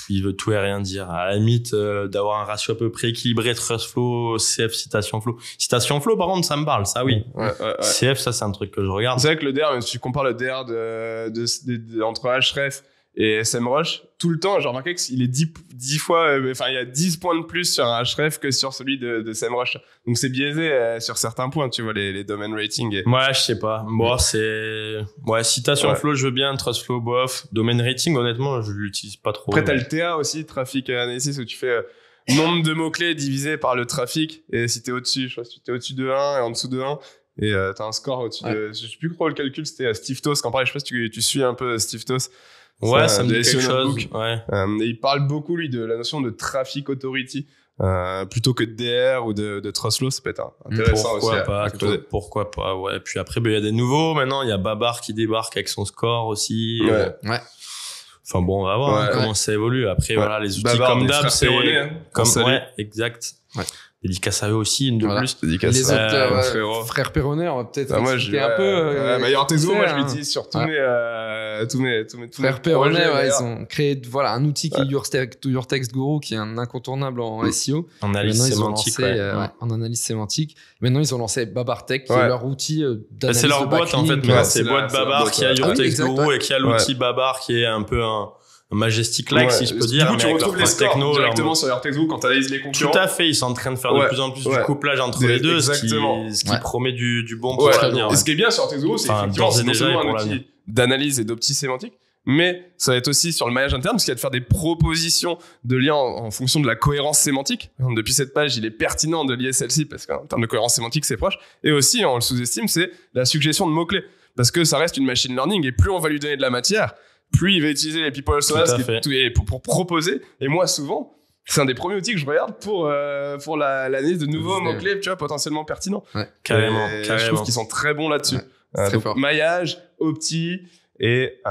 Il veut tout et rien dire. À la limite, d'avoir un ratio à peu près équilibré, Trustflow, CF, citation flow. Citation flow, par contre, ça me parle, ça oui. CF, ça c'est un truc que je regarde. C'est vrai que le DR, même si tu compares le DR entre Ahrefs et SEMrush, tout le temps, j'ai remarqué qu'il est 10 fois, enfin, il y a 10 points de plus sur un Ahrefs que sur celui de SEMrush. Donc, c'est biaisé sur certains points, tu vois, les domain ratings. Ouais, je sais pas. Moi, citation flow, je veux bien, Trustflow, bof. Domain rating, honnêtement, je l'utilise pas trop. Après, t'as le TA aussi, Traffic Analysis, où tu fais nombre de mots-clés divisé par le trafic. Et si t'es au-dessus, je crois que t'es au-dessus de 1 et en dessous de 1. Et t'as un score au-dessus de... Je sais plus trop le calcul, c'était Steve Toss. Quand pareil, je sais pas si tu suis un peu Steve Toss. Ouais, ça me dit quelque chose. Et il parle beaucoup, lui, de la notion de traffic authority, plutôt que de DR ou de Trustflow. Ça peut être intéressant pourquoi pas, ouais. Puis après, il y a des nouveaux. Maintenant, il y a Babar qui débarque avec son score aussi. Enfin bon, on va voir comment ça évolue. Après, voilà, les outils Babar, comme d'hab, c'est comme exact. Dédicace à eux aussi, une de plus. Les autres, frère Perronnet, on va peut-être expliquer un peu. Yortezo, moi, je l'utilise sur tous mes frère Perronnet, ils ont créé, un outil qui est Your Text Guru, qui est un incontournable en SEO. En analyse sémantique, en analyse sémantique. Maintenant, ils ont lancé Babartech, qui est leur outil d'analyse. C'est leur boîte, en fait. C'est boîte Babar qui a Your Text Guru et qui a l'outil Babar qui est un peu un Majestic-like, si je peux dire. Du coup, tu retrouves les scores directement sur Your Text Guru quand tu analyses les concurrents. Tout à fait. Ils sont en train de faire de plus en plus du couplage entre les deux, ce qui promet du bon pour l'avenir. Et ce qui est bien sur Your Text Guru, c'est effectivement, c'est non seulement un outil d'analyse et d'opti sémantique, mais ça va être aussi sur le maillage interne, parce qu'il va te faire des propositions de liens en fonction de la cohérence sémantique. Depuis cette page, il est pertinent de lier celle-ci, parce qu'en termes de cohérence sémantique, c'est proche. Et aussi, on le sous-estime, c'est la suggestion de mots-clés. Parce que ça reste une machine learning, et plus on va lui donner de la matière, plus il va utiliser les people personas pour proposer. Et moi, souvent, c'est un des premiers outils que je regarde pour l'analyse de nouveaux mots-clés, tu vois, potentiellement pertinents. Carrément. Je trouve qu'ils sont très bons là-dessus. Donc, maillage, opti et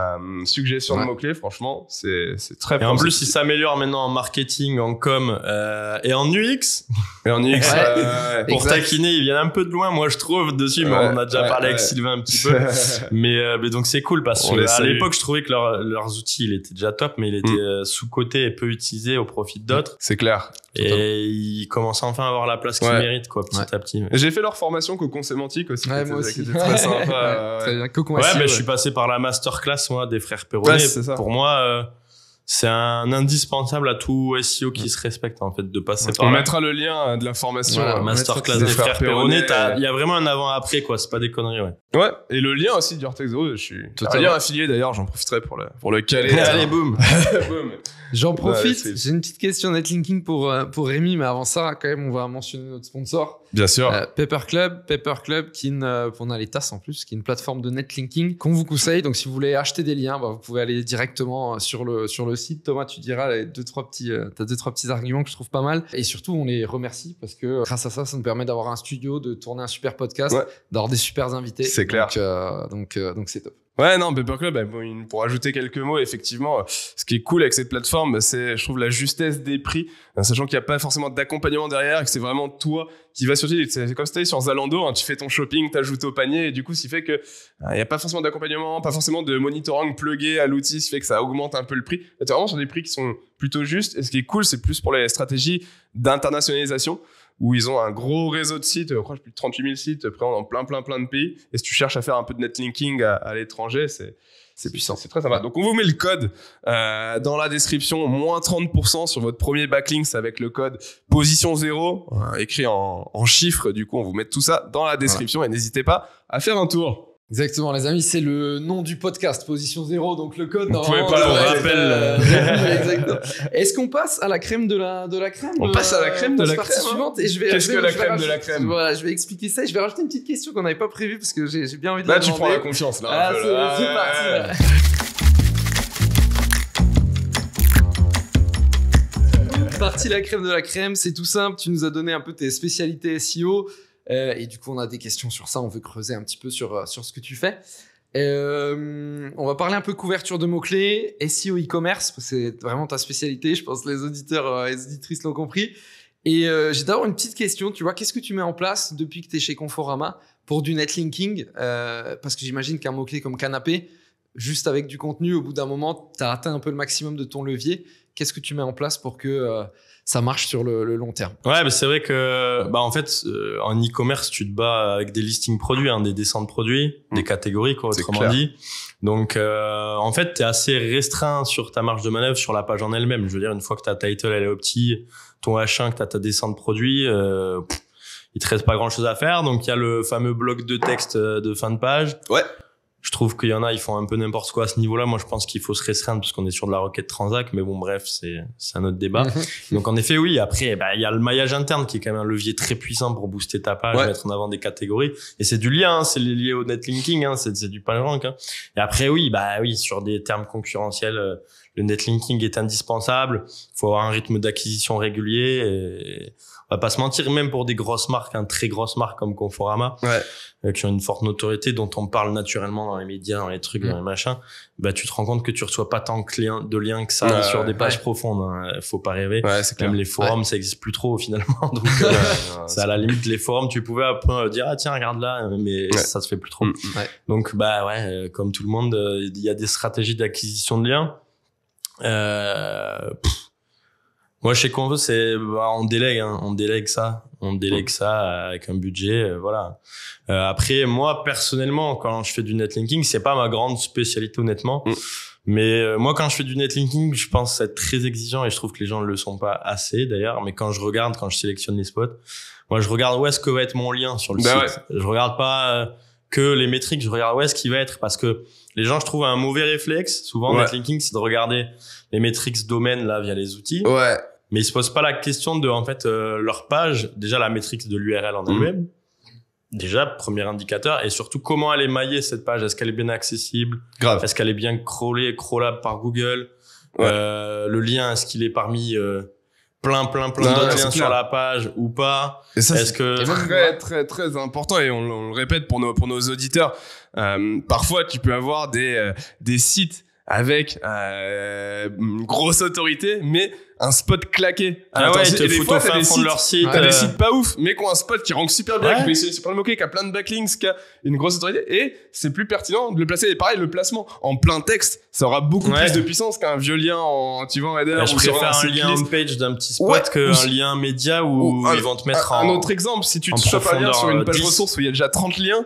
suggestion de mots-clés, franchement, c'est très Et en plus, ils s'améliorent maintenant en marketing, en com et en UX. Et en UX, pour taquiner, ils viennent un peu de loin, moi je trouve, dessus, mais on en a déjà parlé avec Sylvain un petit peu. mais donc c'est cool parce que à l'époque, je trouvais que leurs outils, il était déjà top, mais il était sous-coté et peu utilisé au profit d'autres. C'est clair. Et ils commencent enfin à avoir la place qu'ils méritent, quoi, petit à petit. J'ai fait leur formation Cocon Sémantique aussi. Moi aussi. C'était très sympa. Très bien. Cocon je suis passé par la masterclass, moi, des frères Perronnet. Pour moi, c'est un indispensable à tout SEO qui se respecte, en fait, de passer par là. On là. mettra le lien de la formation. Masterclass des frères Perronnet. Il y a vraiment un avant-après, quoi. C'est pas des conneries, Ouais. Et le lien aussi du Your Text Guru, je suis un lien affilié d'ailleurs, j'en profiterai pour le caler. Allez, boum. J'en profite. J'ai une petite question netlinking pour Rémi, mais avant ça, quand même, on va mentionner notre sponsor. Bien sûr. Paperclub, qui on a les tasses en plus, qui est une plateforme de netlinking qu'on vous conseille. Donc, si vous voulez acheter des liens, vous pouvez aller directement sur le site. Thomas, tu diras t'as 2-3 petits arguments que je trouve pas mal. Et surtout, on les remercie parce que grâce à ça, ça nous permet d'avoir un studio, de tourner un super podcast, d'avoir des super invités. C'est clair. Donc c'est top. Ouais, non, Paper Club, pour ajouter quelques mots, effectivement, ce qui est cool avec cette plateforme, c'est, je trouve, la justesse des prix, sachant qu'il n'y a pas forcément d'accompagnement derrière, que c'est vraiment toi qui vas sur le site. C'est comme si tu allais sur Zalando, hein, tu fais ton shopping, t'ajoutes au panier, et du coup, ce qui fait que il n'y a pas forcément d'accompagnement, pas forcément de monitoring plugué à l'outil, ce qui fait que ça augmente un peu le prix. T'es vraiment sur des prix qui sont plutôt justes, et ce qui est cool, c'est plus pour les stratégies d'internationalisation, où ils ont un gros réseau de sites, je crois plus de 38 000 sites présents dans plein de pays. Et si tu cherches à faire un peu de netlinking à l'étranger, c'est puissant, c'est très sympa. Donc on vous met le code dans la description, moins 30% sur votre premier backlinks avec le code position 0, écrit en chiffres. Du coup, on vous met tout ça dans la description et n'hésitez pas à faire un tour. Exactement, les amis, c'est le nom du podcast, Position 0, donc le code. Vous pouvez pas le rappel. Exactement. Est-ce qu'on passe à la crème de la crème? On passe à la crème de la crème. Suivante, et Qu'est-ce que la crème de la crème? Voilà, je vais expliquer ça et je vais rajouter une petite question qu'on n'avait pas prévue parce que j'ai bien envie de la demander. Là, tu prends la confiance, là. C'est parti. Partie la crème de la crème, c'est tout simple. Tu nous as donné un peu tes spécialités SEO. Et du coup, on a des questions sur ça. On veut creuser un petit peu sur ce que tu fais. On va parler un peu couverture de mots-clés, SEO e-commerce, parce que c'est vraiment ta spécialité. Je pense que les auditeurs et les auditrices l'ont compris. Et j'ai d'abord une petite question. Tu vois, qu'est-ce que tu mets en place depuis que tu es chez Conforama pour du netlinking? Parce que j'imagine qu'un mot-clé comme canapé, juste avec du contenu, au bout d'un moment, tu as atteint un peu le maximum de ton levier. Qu'est-ce que tu mets en place pour que ça marche sur le long terme? Ouais, mais c'est vrai que en fait en e-commerce tu te bats avec des listings produits, des dessins de produits, des catégories quoi, autrement dit. Donc en fait t'es assez restreint sur ta marge de manœuvre sur la page en elle-même. Je veux dire, une fois que ta title elle est opti, ton H1, que t'as ta dessin de produit, il te reste pas grand chose à faire. Donc il y a le fameux bloc de texte de fin de page. Ouais. Je trouve qu'il y en a, ils font un peu n'importe quoi à ce niveau-là. Moi, je pense qu'il faut se restreindre parce qu'on est sur de la requête transac. Mais bon, bref, c'est un autre débat. Donc, en effet, oui. Après, il y a le maillage interne qui est quand même un levier très puissant pour booster ta page, mettre en avant des catégories. Et c'est du lien, c'est lié au netlinking, c'est du PageRank. Et après, oui, sur des termes concurrentiels, le netlinking est indispensable. Il faut avoir un rythme d'acquisition régulier. Et on va pas se mentir, même pour des grosses marques, très grosses marques comme Conforama, qui ont une forte notoriété, dont on parle naturellement dans les médias, dans les trucs, dans les machins, tu te rends compte que tu reçois pas tant de liens que ça sur des pages profondes. Faut pas rêver. Même les forums, ça existe plus trop finalement. Donc, c'est à la limite, les forums, tu pouvais un peu dire, tiens, regarde là, mais ça se fait plus trop. Donc, comme tout le monde, il y a des stratégies d'acquisition de liens. Moi, chez Convo, on délègue ça avec un budget, voilà. Après, moi, personnellement, quand je fais du netlinking, c'est pas ma grande spécialité, honnêtement. Mais moi, quand je fais du netlinking, je pense être très exigeant et je trouve que les gens ne le sont pas assez, d'ailleurs. Mais quand je sélectionne les spots, moi, je regarde où est-ce que va être mon lien sur le site. Je regarde pas que les métriques, je regarde où est-ce qu'il va être, parce que les gens, je trouve, un mauvais réflexe, souvent, netlinking, c'est de regarder les métriques domaine, là, via les outils. Mais ils se posent pas la question de, en fait, leur page, déjà la métrique de l'URL en elle-même. Déjà, premier indicateur. Et surtout, comment elle est maillée, cette page? Est-ce qu'elle est bien accessible? Grave. Est-ce qu'elle est bien crawlable par Google? Le lien, est-ce qu'il est parmi, plein d'autres liens sur la page ou pas? Et ça, c'est très, très, très important, et on le répète pour nos auditeurs. Parfois, tu peux avoir des sites avec une grosse autorité, mais un spot claqué. Ils te foutent au fin fond de leur site. T'as des sites pas ouf, mais qui ont un spot qui rank super bien, qui est super moqué, qui a plein de backlinks, qui a une grosse autorité, et c'est plus pertinent de le placer. Et pareil, le placement en plein texte, ça aura beaucoup plus de puissance qu'un vieux lien en header. Je préfère un lien homepage d'un petit spot qu'un lien média où ils vont te mettre un autre exemple, si tu te chopes un lien sur une page ressource où il y a déjà 30 liens,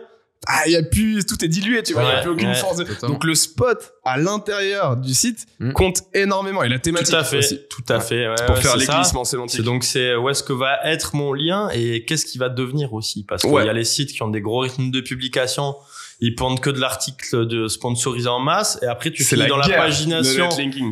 il y a plus, tout est dilué, tu vois, il y a plus aucune force. Donc le spot à l'intérieur du site compte énormément, et la thématique aussi. Tout à fait. Pour faire les glissements sémantiques. Donc c'est où est-ce que va être mon lien et qu'est-ce qui va devenir aussi, parce qu'il y a les sites qui ont des gros rythmes de publication. Ils pendent que de l'article sponsorisé en masse, et après tu finis dans la pagination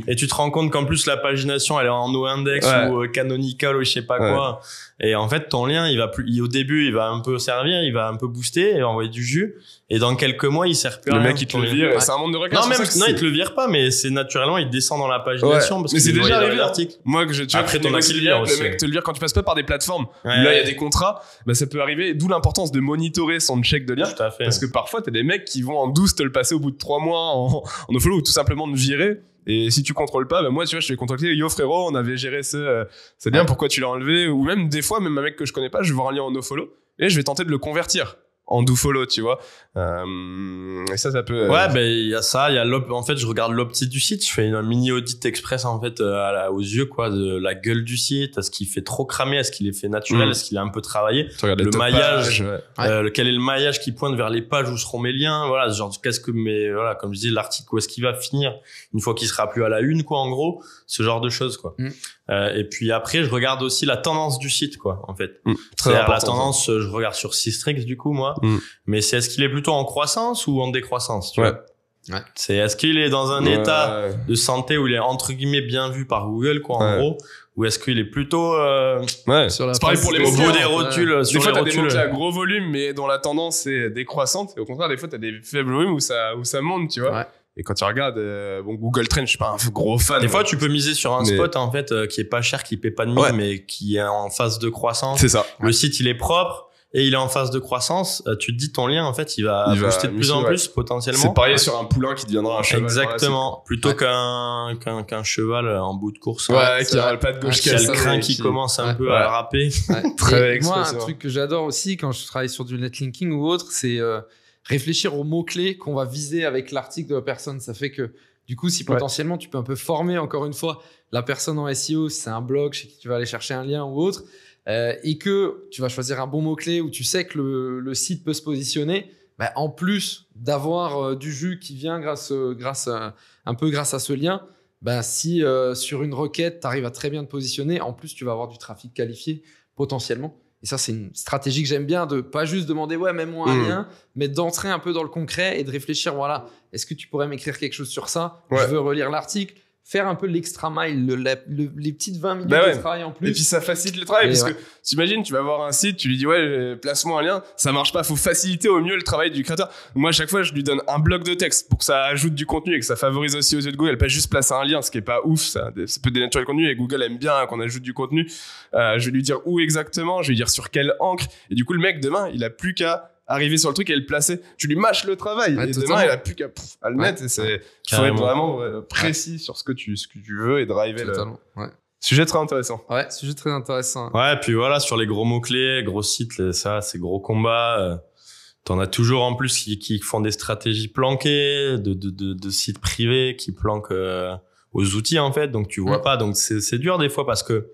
et tu te rends compte qu'en plus la pagination elle est en no-index ou canonical ou je sais pas quoi. Et en fait ton lien au début il va un peu servir, il va un peu booster et envoyer du jus, et dans quelques mois il sert plus à rien. Le mec il te le vire, et c'est un monde de requêtes. sinon, ils te le virent pas, mais c'est naturellement, il descend dans la pagination. Ouais. Parce mais c'est déjà arrivé. l'article. Moi, tu vois, après, ton acquis le mec te le vire quand tu passes pas par des plateformes. Là, il y a des contrats. Bah, ça peut arriver. D'où l'importance de monitorer son check de lien. Tout à fait. Parce que parfois, t'as des mecs qui vont en douce te le passer au bout de 3 mois en nofollow ou tout simplement te virer. Et si tu contrôles pas, bah moi, tu vois, je vais contacter, yo frérot, on avait géré ce lien, pourquoi tu l'as enlevé? Ou même des fois, même un mec que je connais pas, je vais voir un lien en nofollow et je vais tenter de le convertir en dofollow, tu vois. Et ça peut... Ouais, ben, il y a ça, il y a en fait, je regarde l'optique du site, je fais une mini audit express, en fait, aux yeux, quoi, de la gueule du site, est-ce qu'il fait trop cramer, est-ce qu'il est fait naturel, est-ce qu'il est un peu travaillé, le maillage, quel est le maillage qui pointe vers les pages où seront mes liens, voilà, genre, voilà, comme je dis, l'article, où est-ce qu'il va finir une fois qu'il sera plus à la une, quoi, en gros, ce genre de choses, quoi. Et puis après, je regarde aussi la tendance du site, quoi, en fait. C'est-à-dire la tendance, je regarde sur Systrix, du coup, moi. Mais c'est est-ce qu'il est plutôt en croissance ou en décroissance, tu vois? C'est est-ce qu'il est dans un état de santé où il est entre guillemets bien vu par Google, quoi, en gros, ou est-ce qu'il est plutôt c'est pareil pour les au mots bout des rotules, sur des fois les t'as des rotules. mots à gros volume mais dont la tendance est décroissante, et au contraire des fois t'as des faibles volumes où ça monte, tu vois. Et quand tu regardes, Google Trends, je suis pas un gros fan. Des fois, tu peux miser sur un spot, en fait, qui est pas cher, qui paie pas de mine, mais qui est en phase de croissance. C'est ça. Le site, il est propre et il est en phase de croissance. Tu te dis, ton lien, en fait, il va booster de plus en plus, potentiellement. C'est pareil sur un poulain qui deviendra un cheval. Exactement. Plutôt qu'un cheval en bout de course. Qui a pas de gauche, qui a le crin qui commence un peu à râper. Moi, un truc que j'adore aussi quand je travaille sur du netlinking ou autre, c'est, réfléchir aux mots-clés qu'on va viser avec l'article de la personne. Ça fait que, du coup, si potentiellement tu peux un peu former, encore une fois, la personne en SEO, si c'est un blog chez qui tu vas aller chercher un lien ou autre, et que tu vas choisir un bon mot-clé où tu sais que le site peut se positionner, bah, en plus d'avoir du jus qui vient grâce à ce lien, bah, si sur une requête, tu arrives à très bien te positionner, en plus, tu vas avoir du trafic qualifié potentiellement. Et ça, c'est une stratégie que j'aime bien, de pas juste demander, mets-moi un lien, mais d'entrer un peu dans le concret et de réfléchir, voilà, est-ce que tu pourrais m'écrire quelque chose sur ça? Je veux relire l'article. Faire un peu l'extra mile, les petites 20 minutes de travail en plus. Et puis ça facilite le travail, parce que t'imagines, tu vas voir un site, tu lui dis place-moi un lien, ça marche pas, faut faciliter au mieux le travail du créateur. Moi, à chaque fois, je lui donne un bloc de texte pour que ça ajoute du contenu et que ça favorise aussi aux yeux de Google, pas juste placer un lien, ce qui est pas ouf, ça peut dénaturer le contenu, et Google aime bien qu'on ajoute du contenu. Je vais lui dire où exactement, je vais lui dire sur quelle encre, et du coup, le mec, demain, il a plus qu'à arriver sur le truc et le placer. Tu lui mâches le travail, et demain, il a plus qu'à le mettre, et faut être vraiment précis sur ce que tu veux et driver le... Sujet très intéressant. Sujet très intéressant. Ouais, puis voilà, sur les gros mots-clés, gros sites, ça, c'est gros combats. T'en as toujours en plus qui font des stratégies planquées, de sites privés qui planquent aux outils, en fait, donc tu vois pas. Donc c'est dur des fois parce que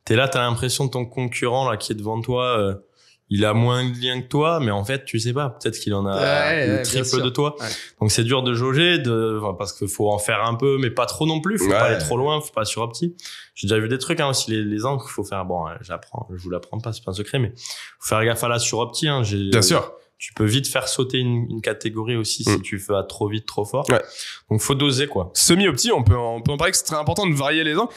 t'es là, t'as l'impression de ton concurrent là qui est devant toi, il a moins de liens que toi, mais en fait, tu sais pas, peut-être qu'il en a le triple de toi. Donc c'est dur de jauger, parce qu'il faut en faire un peu, mais pas trop non plus. Faut pas aller trop loin, faut pas suropti. J'ai déjà vu des trucs aussi, les encres, faut faire. Bon, je vous l'apprends pas, c'est pas un secret, mais faut faire gaffe à la suropti. Bien sûr. Tu peux vite faire sauter une catégorie aussi si tu fais trop vite, trop fort. Donc faut doser, quoi. Semi-opti, on peut en parler, que c'est très important de varier les angles.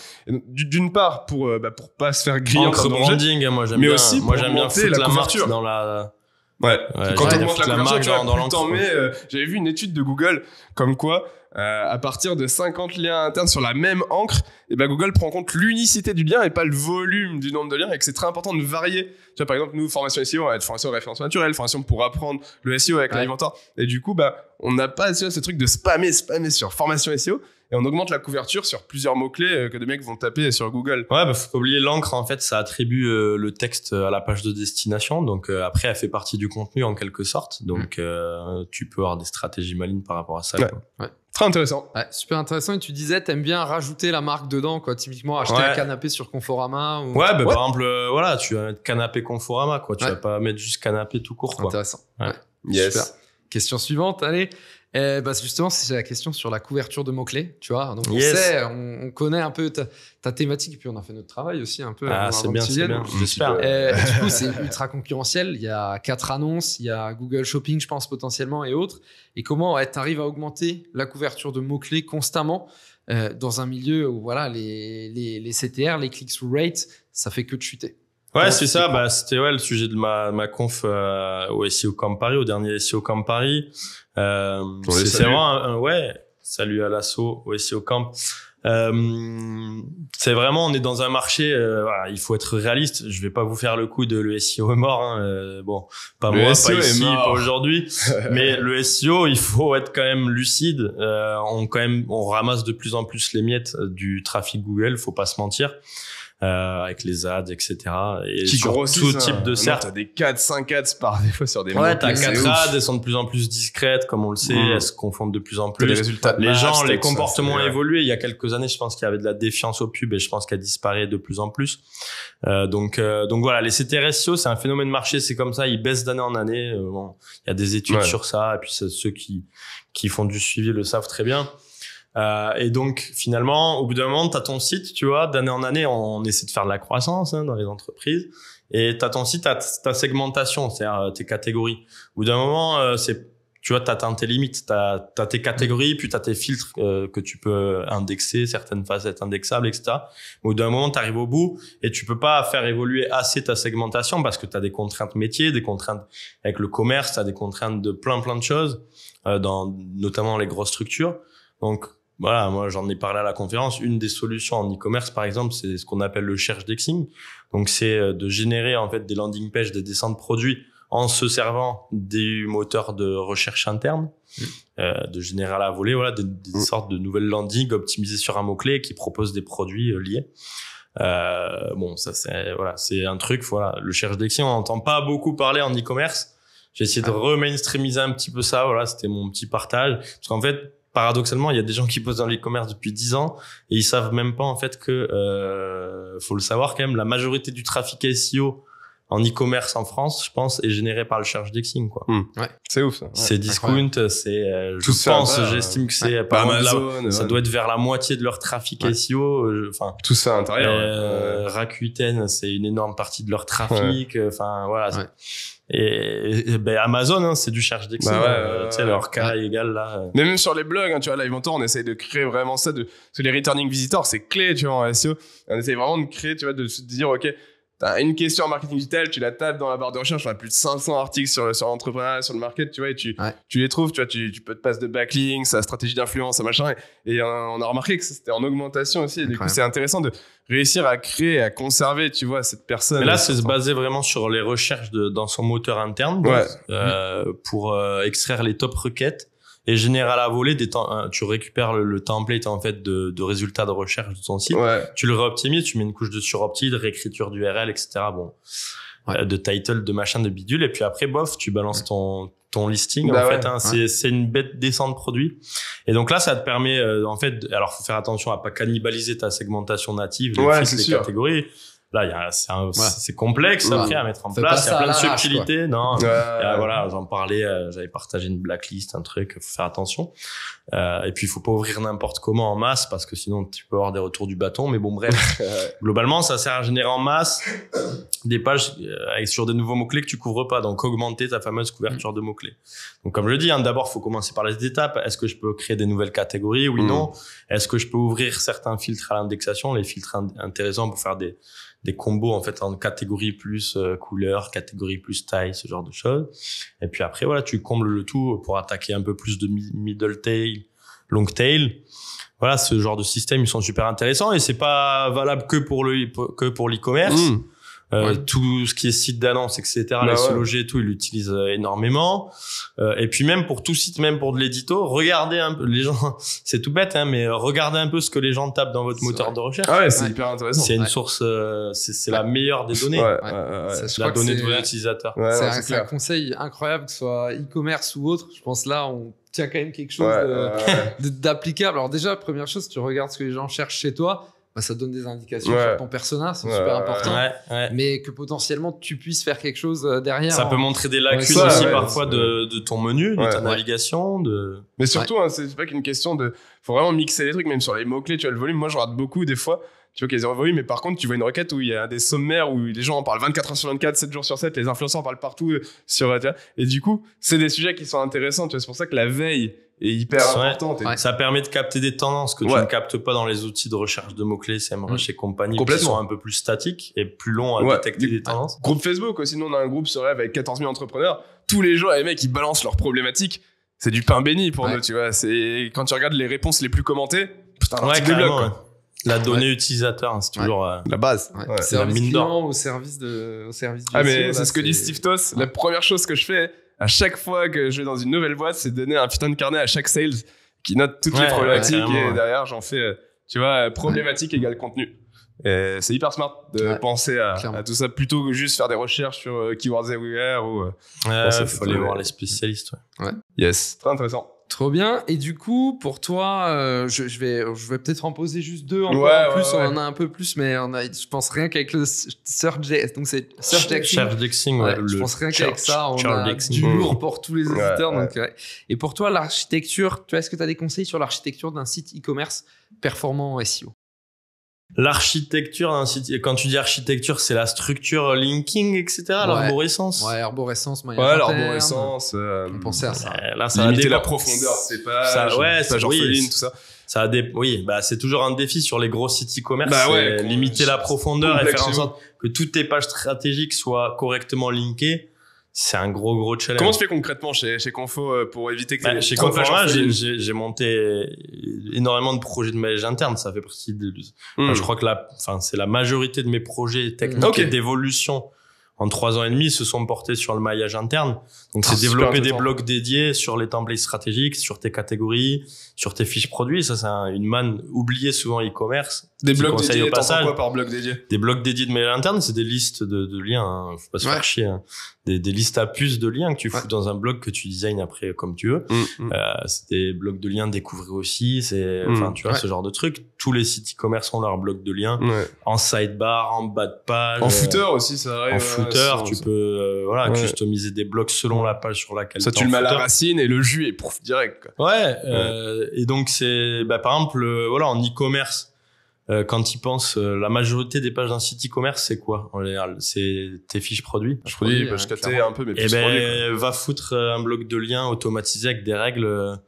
D'une part pour pas se faire griller en branding, moi j'aime bien. Moi j'aime bien foutre la marque dans la. Quand on monte la couverture, dans l'encre. J'avais vu une étude de Google comme quoi, à partir de 50 liens internes sur la même encre, Google prend en compte l'unicité du lien et pas le volume du nombre de liens, et que c'est très important de varier. Tu vois, par exemple, nous, formation SEO, on va être formation référence naturelle, formation pour apprendre le SEO avec l'Inventor. Et du coup, on n'a pas ce truc de spammer sur formation SEO, et on augmente la couverture sur plusieurs mots-clés que des mecs vont taper sur Google. Ouais, faut pas oublier l'encre, en fait, ça attribue le texte à la page de destination. Donc, après, elle fait partie du contenu en quelque sorte. Donc, tu peux avoir des stratégies malignes par rapport à ça. Très intéressant. Super intéressant. Et tu disais, t'aimes bien rajouter la marque dedans, quoi. Typiquement, acheter un canapé sur Conforama. Ou... Par exemple, tu vas mettre canapé Conforama, quoi. Tu vas pas mettre juste canapé tout court, quoi. Intéressant. Yes. Super. Question suivante, allez. Justement, c'est la question sur la couverture de mots-clés, tu vois. Donc, on connaît un peu ta thématique, et puis on a fait notre travail aussi un peu. C'est bien. J'espère. Du coup, c'est ultra concurrentiel. Il y a 4 annonces, il y a Google Shopping, je pense, potentiellement, et autres. Et comment tu arrives à augmenter la couverture de mots-clés constamment dans un milieu où les CTR, les click-through rates, ça fait que de chuter. Ouais, c'est ça. C'était le sujet de ma conf au SEO Camp Paris, au dernier SEO Camp Paris. C'est vraiment Salut à l'assaut, au SEO Camp. C'est vraiment, on est dans un marché, voilà, il faut être réaliste. Je vais pas vous faire le coup de le SEO est mort, hein. Bon, pas Le moi, SEO pas est ici, mort. pas aujourd'hui. Mais le SEO, il faut être quand même lucide. On ramasse de plus en plus les miettes du trafic Google, faut pas se mentir. Avec les ads, etc. Et Qui sur grossissent, tout type de certes. certes. T'as des 4, 5 ads par défaut sur des Ouais, mots-clés, t'as 4 c'est ouf. ads, elles sont de plus en plus discrètes, comme on le sait, elles se confondent de plus en T'as plus. les résultats de Les match, gens, t'as les tout ça, comportements ont c'est- évolué. Il y a quelques années, je pense qu'il y avait de la défiance aux pubs et je pense qu'elle disparaît de plus en plus. Donc voilà, les CTR SEO, c'est un phénomène de marché, c'est comme ça, ils baissent d'année en année. Bon, il y a des études Ouais. sur ça et puis ceux qui font du suivi le savent très bien. Et donc finalement, au bout d'un moment, t'as ton site, tu vois, d'année en année, on essaie de faire de la croissance dans les entreprises. Et t'as ton site, t'as ta segmentation, c'est-à-dire tes catégories. Au bout d'un moment, tu vois, t'atteins tes limites, t'as tes catégories, puis t'as tes filtres que tu peux indexer, certaines facettes indexables, etc. Au bout d'un moment, t'arrives au bout et tu peux pas faire évoluer assez ta segmentation parce que t'as des contraintes métiers, des contraintes avec le commerce, t'as des contraintes de plein de choses, notamment les grosses structures. Donc voilà, moi j'en ai parlé à la conférence. Une des solutions en e-commerce, par exemple, c'est ce qu'on appelle le search indexing. Donc c'est de générer en fait des landing pages, des dessins de produits en se servant des moteurs de recherche interne, de générer à la volée, voilà, des sortes de nouvelles landings optimisées sur un mot-clé qui proposent des produits liés. Bon, ça c'est un truc. Voilà, le search indexing, on n'entend pas beaucoup parler en e-commerce. J'ai essayé de re-mainstreamiser un petit peu ça. Voilà, c'était mon petit partage, parce qu'en fait, paradoxalement, il y a des gens qui posent dans l'e-commerce depuis 10 ans et ils savent même pas en fait que faut le savoir quand même, la majorité du trafic SEO en e-commerce en France, je pense, est généré par le search indexing, quoi. Ouais. C'est ouf, ça. Ouais. C'est discount, c'est Tout je ça, pense, ouais. j'estime que c'est Pas pas loin de Amazon, ça ouais. doit être vers la moitié de leur trafic SEO, enfin Tout ça à l'intérieur. Ouais. Rakuten, c'est une énorme partie de leur trafic, enfin voilà. Ouais. Et ben Amazon, hein, c'est du search indexing, Bah ouais, tu sais, leur cas égal là. Mais même sur les blogs, hein, tu vois, là, on essaye de créer vraiment ça parce que les returning visitors, c'est clé, tu vois, en SEO. On essaye vraiment de créer, tu vois, de se dire, OK, t'as une question en marketing digital, tu la tapes dans la barre de recherche, on a plus de 500 articles sur l'entrepreneuriat, sur le market, tu vois, et tu les trouves, tu vois, tu peux te passer de backlinks, à stratégie d'influence, à machin, et on a remarqué que c'était en augmentation aussi, et du coup, c'est intéressant de réussir à créer, à conserver, tu vois, cette personne. Mais là, c'est se baser vraiment sur les recherches dans son moteur interne, pour extraire les top requêtes et générer à la volée tu récupères le template en fait de résultats de recherche de ton site. Ouais. Tu le réoptimises, tu mets une couche de suropti, de réécriture d'URL, etc. Bon, de title, de machin, de bidule, et puis après, bof, tu balances ton listing. Bah en ouais. fait, hein, c'est une bête descente de produits. Et donc là, ça te permet, en fait, alors faut faire attention à pas cannibaliser ta segmentation native, les catégories. Là, c'est complexe après à mettre en place. Il y a plein de subtilités. Non, voilà, j'en parlais, j'avais partagé une blacklist, un truc, faut faire attention. Et puis, il faut pas ouvrir n'importe comment en masse parce que sinon, tu peux avoir des retours du bâton. Mais bon, bref. Globalement, ça sert à générer en masse des pages sur des nouveaux mots-clés que tu couvres pas. Donc, augmenter ta fameuse couverture de mots-clés. Donc, comme je dis, hein, d'abord, faut commencer par les étapes. Est-ce que je peux créer des nouvelles catégories? Oui, non. Est-ce que je peux ouvrir certains filtres à l'indexation, les filtres intéressants pour faire des combos en fait en catégorie plus couleur, catégorie plus taille, ce genre de choses. Et puis après voilà, tu combles le tout pour attaquer un peu plus de middle tail, long tail. Voilà, ce genre de système, ils sont super intéressants et c'est pas valable que pour l'e-commerce. Tout ce qui est site d'annonce, etc., les SEO et tout, ils l'utilisent énormément. Et puis même pour tout site, même pour de l'édito, regardez un peu les gens, c'est tout bête, hein, mais regardez un peu ce que les gens tapent dans votre moteur de recherche. Ah ouais, c'est hyper intéressant. C'est une source, c'est la meilleure des données. Je la crois donnée que de vos utilisateurs. C'est un conseil incroyable, que ce soit e-commerce ou autre. Je pense là, on tient quand même quelque chose d'applicable. Alors déjà, première chose, tu regardes ce que les gens cherchent chez toi. Bah, ça donne des indications sur ton persona, c'est super important. Mais que potentiellement tu puisses faire quelque chose derrière. Ça peut montrer des lacunes aussi parfois de ton menu, de ta navigation. Mais surtout, hein, c'est pas qu'une question de. Faut vraiment mixer les trucs, même sur les mots-clés, tu vois, le volume. Moi, je rate beaucoup des fois. Tu vois qu'il y a zéro volume, mais par contre, tu vois une requête où il y a des sommaires où les gens en parlent 24 heures sur 24, 7 jours sur 7, les influenceurs en parlent partout sur. Et du coup, c'est des sujets qui sont intéressants. Tu vois, c'est pour ça que la veille est hyper importante. Ça permet de capter des tendances que tu ne captes pas dans les outils de recherche de mots-clés, SEMrush et compagnie, qui sont un peu plus statiques et plus longs à détecter des tendances. Groupe Facebook aussi, nous on a un groupe sur Rêve avec 14 000 entrepreneurs. Tous les jours, les mecs, ils balancent leurs problématiques. c'est du pain béni pour nous, tu vois. C'est quand tu regardes les réponses les plus commentées, putain, l'article de blog, quoi. La donnée utilisateur, c'est toujours la base. Service client au service du mais c'est ce que dit Steve Toss. La première chose que je fais à chaque fois que je vais dans une nouvelle boîte, c'est donner un putain de carnet à chaque sales qui note toutes les problématiques et derrière j'en fais, tu vois, problématique égale contenu. Et c'est hyper smart de penser à tout ça plutôt que juste faire des recherches sur Keywords Everywhere ou. Il faut aller voir les spécialistes. Yes, très intéressant. Trop bien. Et du coup, pour toi, je vais peut-être en poser juste deux en plus. On en a un peu plus, mais je pense rien qu'avec le Search.js. Donc c'est Search.js. Je pense rien qu'avec ça, on a du lourd pour tous les éditeurs. Donc, Et pour toi, l'architecture, est-ce que tu as des conseils sur l'architecture d'un site e-commerce performant en SEO? L'architecture d'un site, quand tu dis architecture, c'est la structure linking, etc., l'arborescence. Ouais, arborescence, maillage interne. L'arborescence. On pensait à ça. Là, ça limiter la profondeur, c'est pas. Tout ça. C'est toujours un défi sur les gros sites e-commerce. Limiter la profondeur et faire en sorte que toutes tes pages stratégiques soient correctement linkées. C'est un gros challenge. Comment tu fais concrètement chez Confo pour éviter que chez Confo, j'ai monté énormément de projets de maillage interne. Ça fait partie de. Je crois que c'est la majorité de mes projets techniques et d'évolution en 3 ans et demi se sont portés sur le maillage interne. Donc, c'est développer des blocs dédiés sur les templates stratégiques, sur tes catégories, sur tes fiches produits. Ça, c'est une manne oubliée souvent e-commerce. Des blocs dédiés, t'entends quoi par bloc dédié? Des blocs dédiés de maillage interne, c'est des listes de liens. Faut pas se faire chier. Des listes à puces de liens que tu fous dans un blog que tu designes après comme tu veux. C'est des blocs de liens découvrir aussi. Tu vois, ce genre de trucs. Tous les sites e-commerce ont leur bloc de liens. En sidebar, en bas de page. En footer aussi, ça arrive. En footer, tu peux, customiser des blocs selon la page sur laquelle ça, tu le mets à la racine et le jus est pouf, direct, quoi. Et donc c'est, par exemple, en e-commerce, quand tu penses, la majorité des pages d'un site e-commerce, c'est quoi en général? C'est tes fiches produits. Je captais un peu mes fiches produits. Va foutre un bloc de liens automatisé avec des règles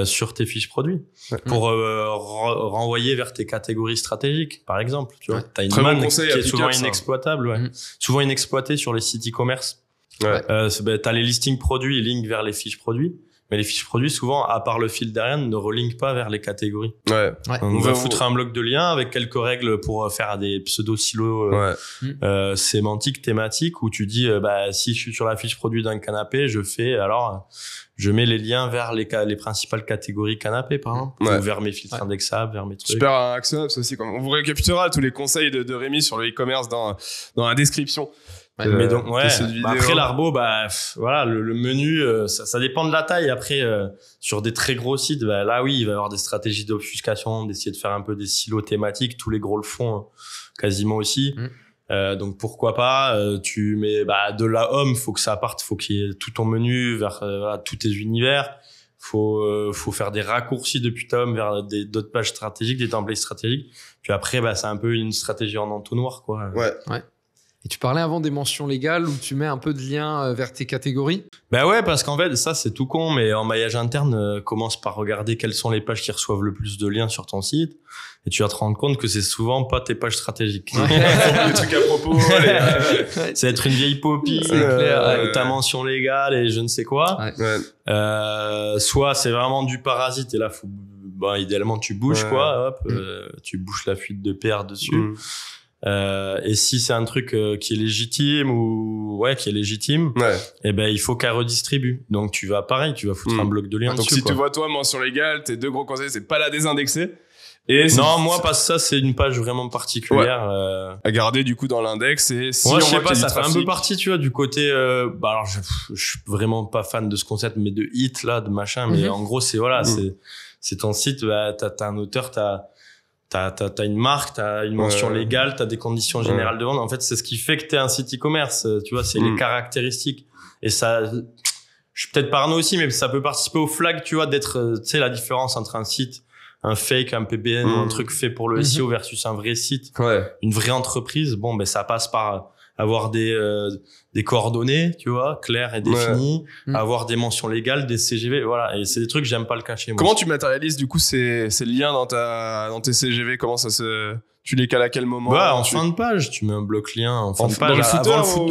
sur tes fiches produits pour renvoyer vers tes catégories stratégiques, par exemple. Tu vois, t'as une manne qui est souvent inexploitable, souvent inexploitée sur les sites e-commerce. T'as les listings produits, ils linkent vers les fiches produits. Mais les fiches produits, souvent, à part le fil derrière, ne relinkent pas vers les catégories. On va foutre un bloc de liens avec quelques règles pour faire des pseudo-silos sémantiques, thématiques, où tu dis, si je suis sur la fiche produit d'un canapé, je mets les liens vers les principales catégories canapé, par exemple, ou vers mes filtres indexables, vers mes trucs. Super actionnables aussi. On vous récapitulera tous les conseils de Rémi sur le e-commerce dans la description. Mais donc après l'arbo, le menu, ça dépend de la taille. Après sur des très gros sites, là oui, il va y avoir des stratégies d'obfuscation, d'essayer de faire un peu des silos thématiques. Tous les gros le font quasiment aussi. Donc pourquoi pas, tu mets de la home, faut que ça parte, faut qu'il y ait tout ton menu vers tous tes univers. Faut faire des raccourcis depuis ta home vers d'autres pages stratégiques, des templates stratégiques. Puis après c'est un peu une stratégie en entonnoir, quoi. Et tu parlais avant des mentions légales où tu mets un peu de lien vers tes catégories. Parce qu'en fait, ça, c'est tout con, mais en maillage interne, commence par regarder quelles sont les pages qui reçoivent le plus de liens sur ton site. Et tu vas te rendre compte que c'est souvent pas tes pages stratégiques. Les trucs à propos. C'est être une vieille popie, ta mention légale et je ne sais quoi. Soit c'est vraiment du parasite et là, idéalement, tu bouges, tu bouches la fuite de PR dessus. Et si c'est un truc qui est légitime il faut qu'elle redistribue. Donc tu vas foutre un bloc de liens donc dessus. Si tu vois toi mention légale, tes 2 gros conseils, c'est pas la désindexer. Parce que ça c'est une page vraiment particulière à garder du coup dans l'index. Et si moi je sais pas, ça fait un peu partie, tu vois, du côté alors je suis vraiment pas fan de ce concept, mais de hit là, de machin, mais en gros c'est c'est ton site, t'as un auteur, t'as une marque, t'as une mention légale, t'as des conditions générales de vente. En fait, c'est ce qui fait que t'es un site e-commerce. Tu vois, c'est les caractéristiques. Et ça, je suis peut-être parano aussi, mais ça peut participer au flag, tu vois, d'être, tu sais, la différence entre un site, un fake, un PBN, un truc fait pour le SEO versus un vrai site, une vraie entreprise. Ça passe par avoir des coordonnées, tu vois, claires et définies, avoir des mentions légales, des CGV, voilà. Et c'est des trucs que j'aime pas le cacher, moi. Comment tu matérialises, du coup, ces liens dans tes CGV? Comment tu les cales à quel moment? En fin de page, tu mets un bloc lien en fin de page.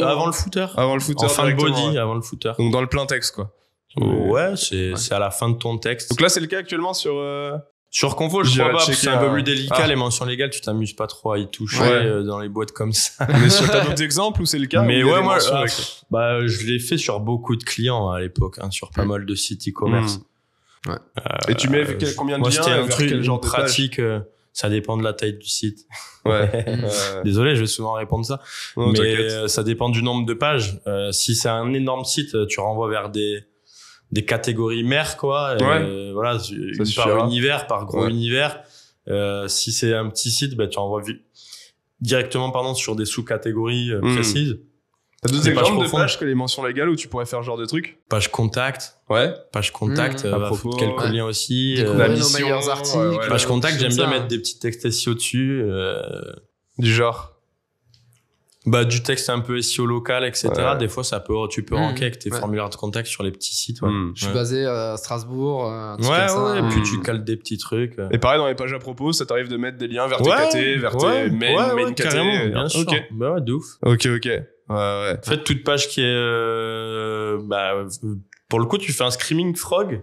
Avant le footer. En fin de body, avant le footer. Donc dans le plein texte, quoi. Ouais, c'est à la fin de ton texte. Donc là, c'est le cas actuellement sur... Sur Convo, je crois pas, parce que c'est un peu plus délicat. Ah. Les mentions légales, tu t'amuses pas trop à y toucher dans les boîtes comme ça. Mais sur t'as d'autres exemples où c'est le cas? Mais ouais, moi, je l'ai fait sur beaucoup de clients à l'époque, sur pas mal de sites e-commerce. Ouais. Et tu mets combien de moi, liens c'était un vers truc, quel genre une de page? pratique, ça dépend de la taille du site. Ouais. Désolé, je vais souvent répondre ça. Non, mais t'inquiète. ça dépend du nombre de pages. Si c'est un énorme site, tu renvoies vers des catégories mères, quoi. Voilà, par univers, par gros univers. Si c'est un petit site, tu renvoies directement, sur des sous-catégories précises. T'as d'autres exemples de pages que les mentions légales où tu pourrais faire ce genre de truc? Page contact. Ouais. Page contact, à propos, quelques liens aussi. Découvrir nos mission, meilleurs articles. Page contact, j'aime bien mettre des petits textes SEO dessus. Du genre? Du texte un peu SEO local, etc. Ouais. Des fois, tu peux ranker avec tes formulaires de contact sur les petits sites. Je suis basé à Strasbourg. Et puis tu cales des petits trucs. Et pareil, dans les pages à propos, ça t'arrive de mettre des liens vers tes KT, vers tes main KT. Carrément, bien sûr. Ok. Ouais, de ouf. Ok. Ouais. En fait, toute page qui est, pour le coup, tu fais un Screaming Frog.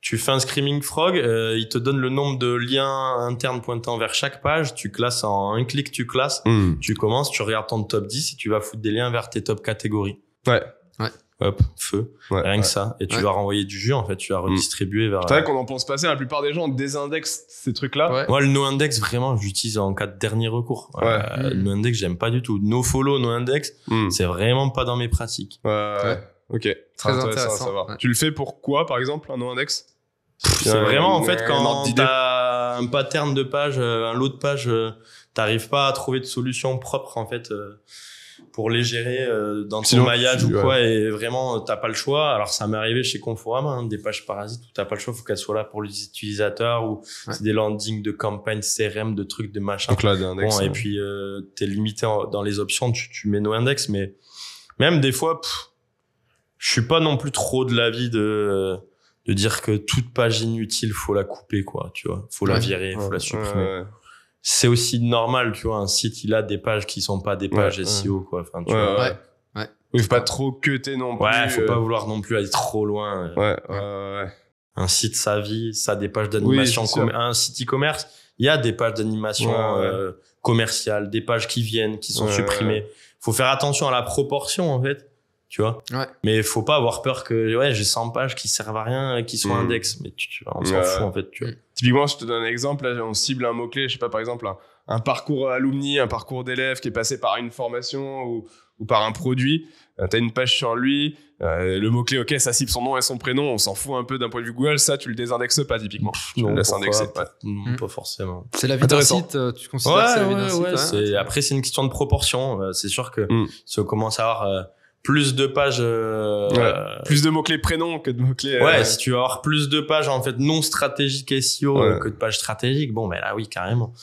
Il te donne le nombre de liens internes pointant vers chaque page. Tu classes en un clic, tu classes. Tu commences, tu regardes ton top 10 et tu vas foutre des liens vers tes top catégories. Ouais. Hop, feu. Rien que ça. Et tu vas renvoyer du jus, en fait. Tu vas redistribuer vers... C'est vrai qu'on en pense passer. La plupart des gens désindexent ces trucs-là. Ouais. Moi, le no-index, vraiment, j'utilise en cas de dernier recours. Le no-index, j'aime pas du tout. No-follow, no-index, c'est vraiment pas dans mes pratiques. Ouais. Ok. Très intéressant à savoir. Tu le fais pour quoi, par exemple, un no-index? C'est vraiment, en fait, quand t'as un pattern de page, un lot de pages, t'arrives pas à trouver de solution propre, en fait, pour les gérer dans ton maillage ou quoi, et vraiment, t'as pas le choix. Alors, ça m'est arrivé chez Conforama, des pages parasites où t'as pas le choix, faut qu'elles soient là pour les utilisateurs, ou c'est des landings de campagne CRM, de trucs, de machin. Donc là, d'index. Et puis, t'es limité dans les options, tu mets no index, mais même des fois, je suis pas non plus trop de l'avis de dire que toute page inutile, faut la couper, quoi, tu vois. Faut la virer, faut la supprimer. C'est aussi normal, tu vois, un site, il a des pages qui sont pas des pages SEO, quoi. Enfin, tu vois. Il faut pas trop cuter non plus. Ouais, faut pas vouloir non plus aller trop loin. Un site, sa vie, ça a des pages d'animation. Un site e-commerce, il y a des pages d'animation commerciale, des pages qui viennent, qui sont supprimées. Faut faire attention à la proportion, en fait. Tu vois? Mais faut pas avoir peur que, j'ai 100 pages qui servent à rien, qui sont index. Mais on s'en fout, en fait, tu vois. Typiquement, je te donne un exemple. Là, on cible un mot-clé, je sais pas, par exemple, un parcours alumni, un parcours d'élève qui est passé par une formation ou par un produit. T'as une page sur lui, le mot-clé, ok, ça cible son nom et son prénom, on s'en fout un peu d'un point de vue Google, ça, tu le désindexes pas, typiquement. Tu le laisses indexer. Non, pas forcément. C'est la vie d'un site, tu considères que c'est la vie d'un site? Après, c'est une question de proportion. C'est sûr que si on commence à avoir plus de pages plus de mots-clés prénoms que de mots-clés si tu veux avoir plus de pages en fait non stratégiques SEO que de pages stratégiques, là oui, carrément.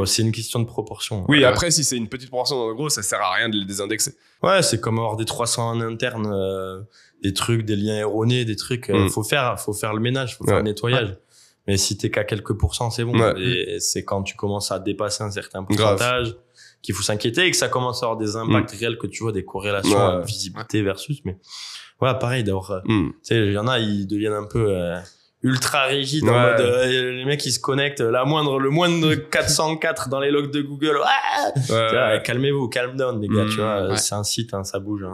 C'est une question de proportion. Après, si c'est une petite proportion, en gros, ça sert à rien de les désindexer. C'est comme avoir des 300 en interne, des trucs, des liens erronés, des trucs. Faut faire le ménage, faut faire le nettoyage. Mais si t'es qu'à quelques pourcents, c'est bon. Et c'est quand tu commences à dépasser un certain pourcentage qu'il faut s'inquiéter et que ça commence à avoir des impacts réels, que tu vois des corrélations visibilité versus. Mais pareil, d'avoir, tu sais, il y en a, ils deviennent un peu ultra rigides en mode les mecs ils se connectent, le moindre 404 dans les logs de Google. Calmez-vous, calm down les gars, tu vois, c'est un site, ça bouge.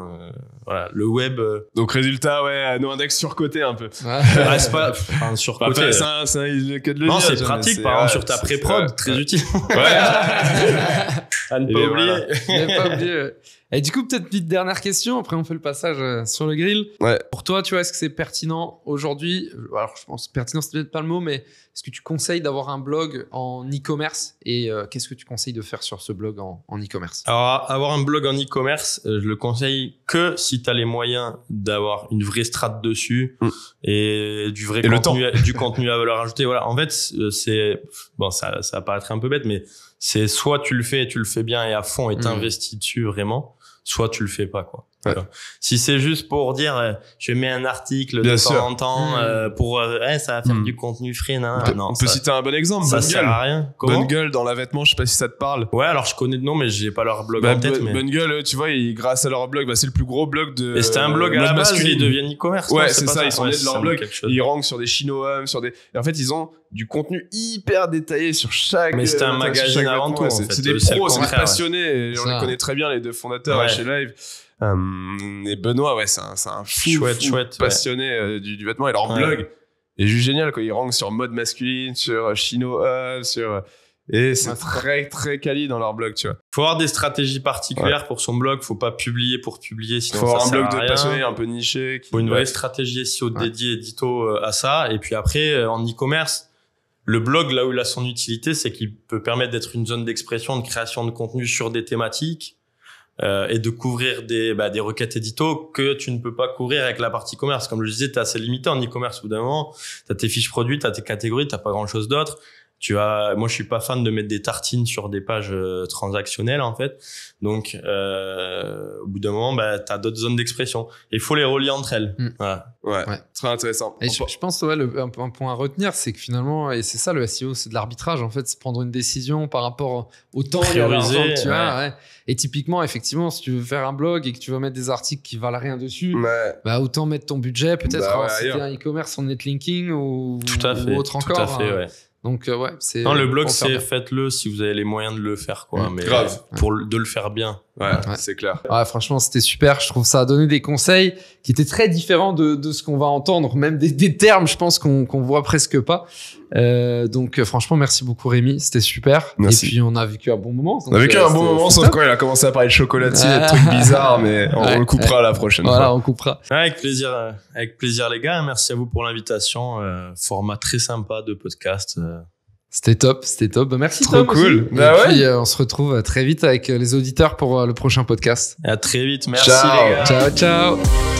Voilà, le web. Donc résultat, no index surcoté un peu. C'est pas surcoté. C'est le cas de le dire. Non, c'est pratique, par exemple sur ta pré-prod, très utile. À ne pas oublier. Ne pas oublier. Et du coup, peut-être une petite dernière question, après on fait le passage sur le grill. Pour toi, tu vois, est-ce que c'est pertinent aujourd'hui? Alors, je pense pertinent, c'est peut-être pas le mot, mais est-ce que tu conseilles d'avoir un blog en e-commerce? Et qu'est-ce que tu conseilles de faire sur ce blog en e-commerce? Alors, avoir un blog en e-commerce, je le conseille que si tu as les moyens d'avoir une vraie strat dessus et du vrai contenu à valeur ajoutée. Voilà. En fait, c'est, ça va paraître un peu bête, mais c'est soit tu le fais bien et à fond et t'investis dessus vraiment, soit tu le fais pas, quoi. Ouais. Si c'est juste pour dire, je mets un article Bien de sûr. temps en temps pour, ça va faire du contenu frais, non, On peut citer un bon exemple. ça Bonne sert Gueule. à rien. Comment? Bonne Gueule dans la vêtement, je sais pas si ça te parle. Ouais, alors je connais de nom, mais j'ai pas leur blog en tête. Mais... Bonne Gueule, tu vois, grâce à leur blog, bah, c'est le plus gros blog de. Et c'était un blog à la mode base, masculine. ils deviennent e-commerce. Ouais, non, c'est pas ça, ils sont nés de leur ça me blog. dit quelque chose. Ils rankent sur des chino-hommes, et en fait, ils ont du contenu hyper détaillé sur chaque. Mais c'était un sur magazine chaque avant vêtement, tout, ouais, en c'est fait. c'est des C'est le pros, c'est des contraire, passionnés. Et on Ça. les connaît très bien, les deux fondateurs Ouais. chez Live. Et Benoît, ouais, c'est un fou, Chouette, passionné du vêtement. Et leur Ouais. blog est juste génial, quoi. Ils rankent sur mode masculine, sur chino-homme, sur. Et c'est très, très quali dans leur blog, tu vois. Faut avoir des stratégies particulières pour son blog. Faut pas publier pour publier, sinon Faut ça avoir un sert blog à de rien. passionnés un peu niché. Faut une vraie stratégie SEO dédiée édito à ça. Et puis après, en e-commerce, le blog, là où il a son utilité, c'est qu'il peut permettre d'être une zone d'expression, de création de contenu sur des thématiques et de couvrir des requêtes édito que tu ne peux pas couvrir avec la partie commerce. Comme je disais, t'es assez limité en e-commerce. Au bout d'un moment, t'as tes fiches produits, t'as tes catégories, t'as pas grand-chose d'autre. Moi, je suis pas fan de mettre des tartines sur des pages transactionnelles, en fait. Donc, au bout d'un moment, t'as d'autres zones d'expression. Et il faut les relier entre elles. Voilà. Ouais. Ouais. Très intéressant. Et je pense, ouais, un point à retenir, c'est que finalement, et c'est ça le SEO, c'est de l'arbitrage, en fait, c'est prendre une décision par rapport au temps et à Prioriser, l'argent que tu as. ouais. Ouais. Et typiquement, effectivement, si tu veux faire un blog et que tu veux mettre des articles qui valent rien dessus, Ouais. bah, autant mettre ton budget, peut-être Bah ouais, c'était ailleurs. un e-commerce en netlinking ou Tout à fait. autre tout encore. à fait, hein. ouais. Donc, ouais, c'est. Non, le blog, pour faire c'est bien. faites-le si vous avez les moyens de le faire, quoi. Mais Grave. de le faire bien. Ouais, Ouais. c'est clair. Ouais, franchement, c'était super. Je trouve ça a donné des conseils qui étaient très différents de ce qu'on va entendre, même des termes, je pense qu'on voit presque pas. Donc, franchement, merci beaucoup, Rémi. C'était super. Merci. Et puis, on a vécu un bon moment. On a vécu un bon moment, sauf quand quand il a commencé à parler de chocolatier et de trucs bizarres, mais on le coupera la prochaine Voilà, fois. on coupera. Ouais, avec plaisir, les gars. Merci à vous pour l'invitation. Format très sympa de podcast. C'était top. Bah, merci, Trop Tom, cool. aussi. Bah Et ouais. puis, on se retrouve très vite avec les auditeurs pour le prochain podcast. À très vite. Merci, Ciao. les gars. Ciao, ciao.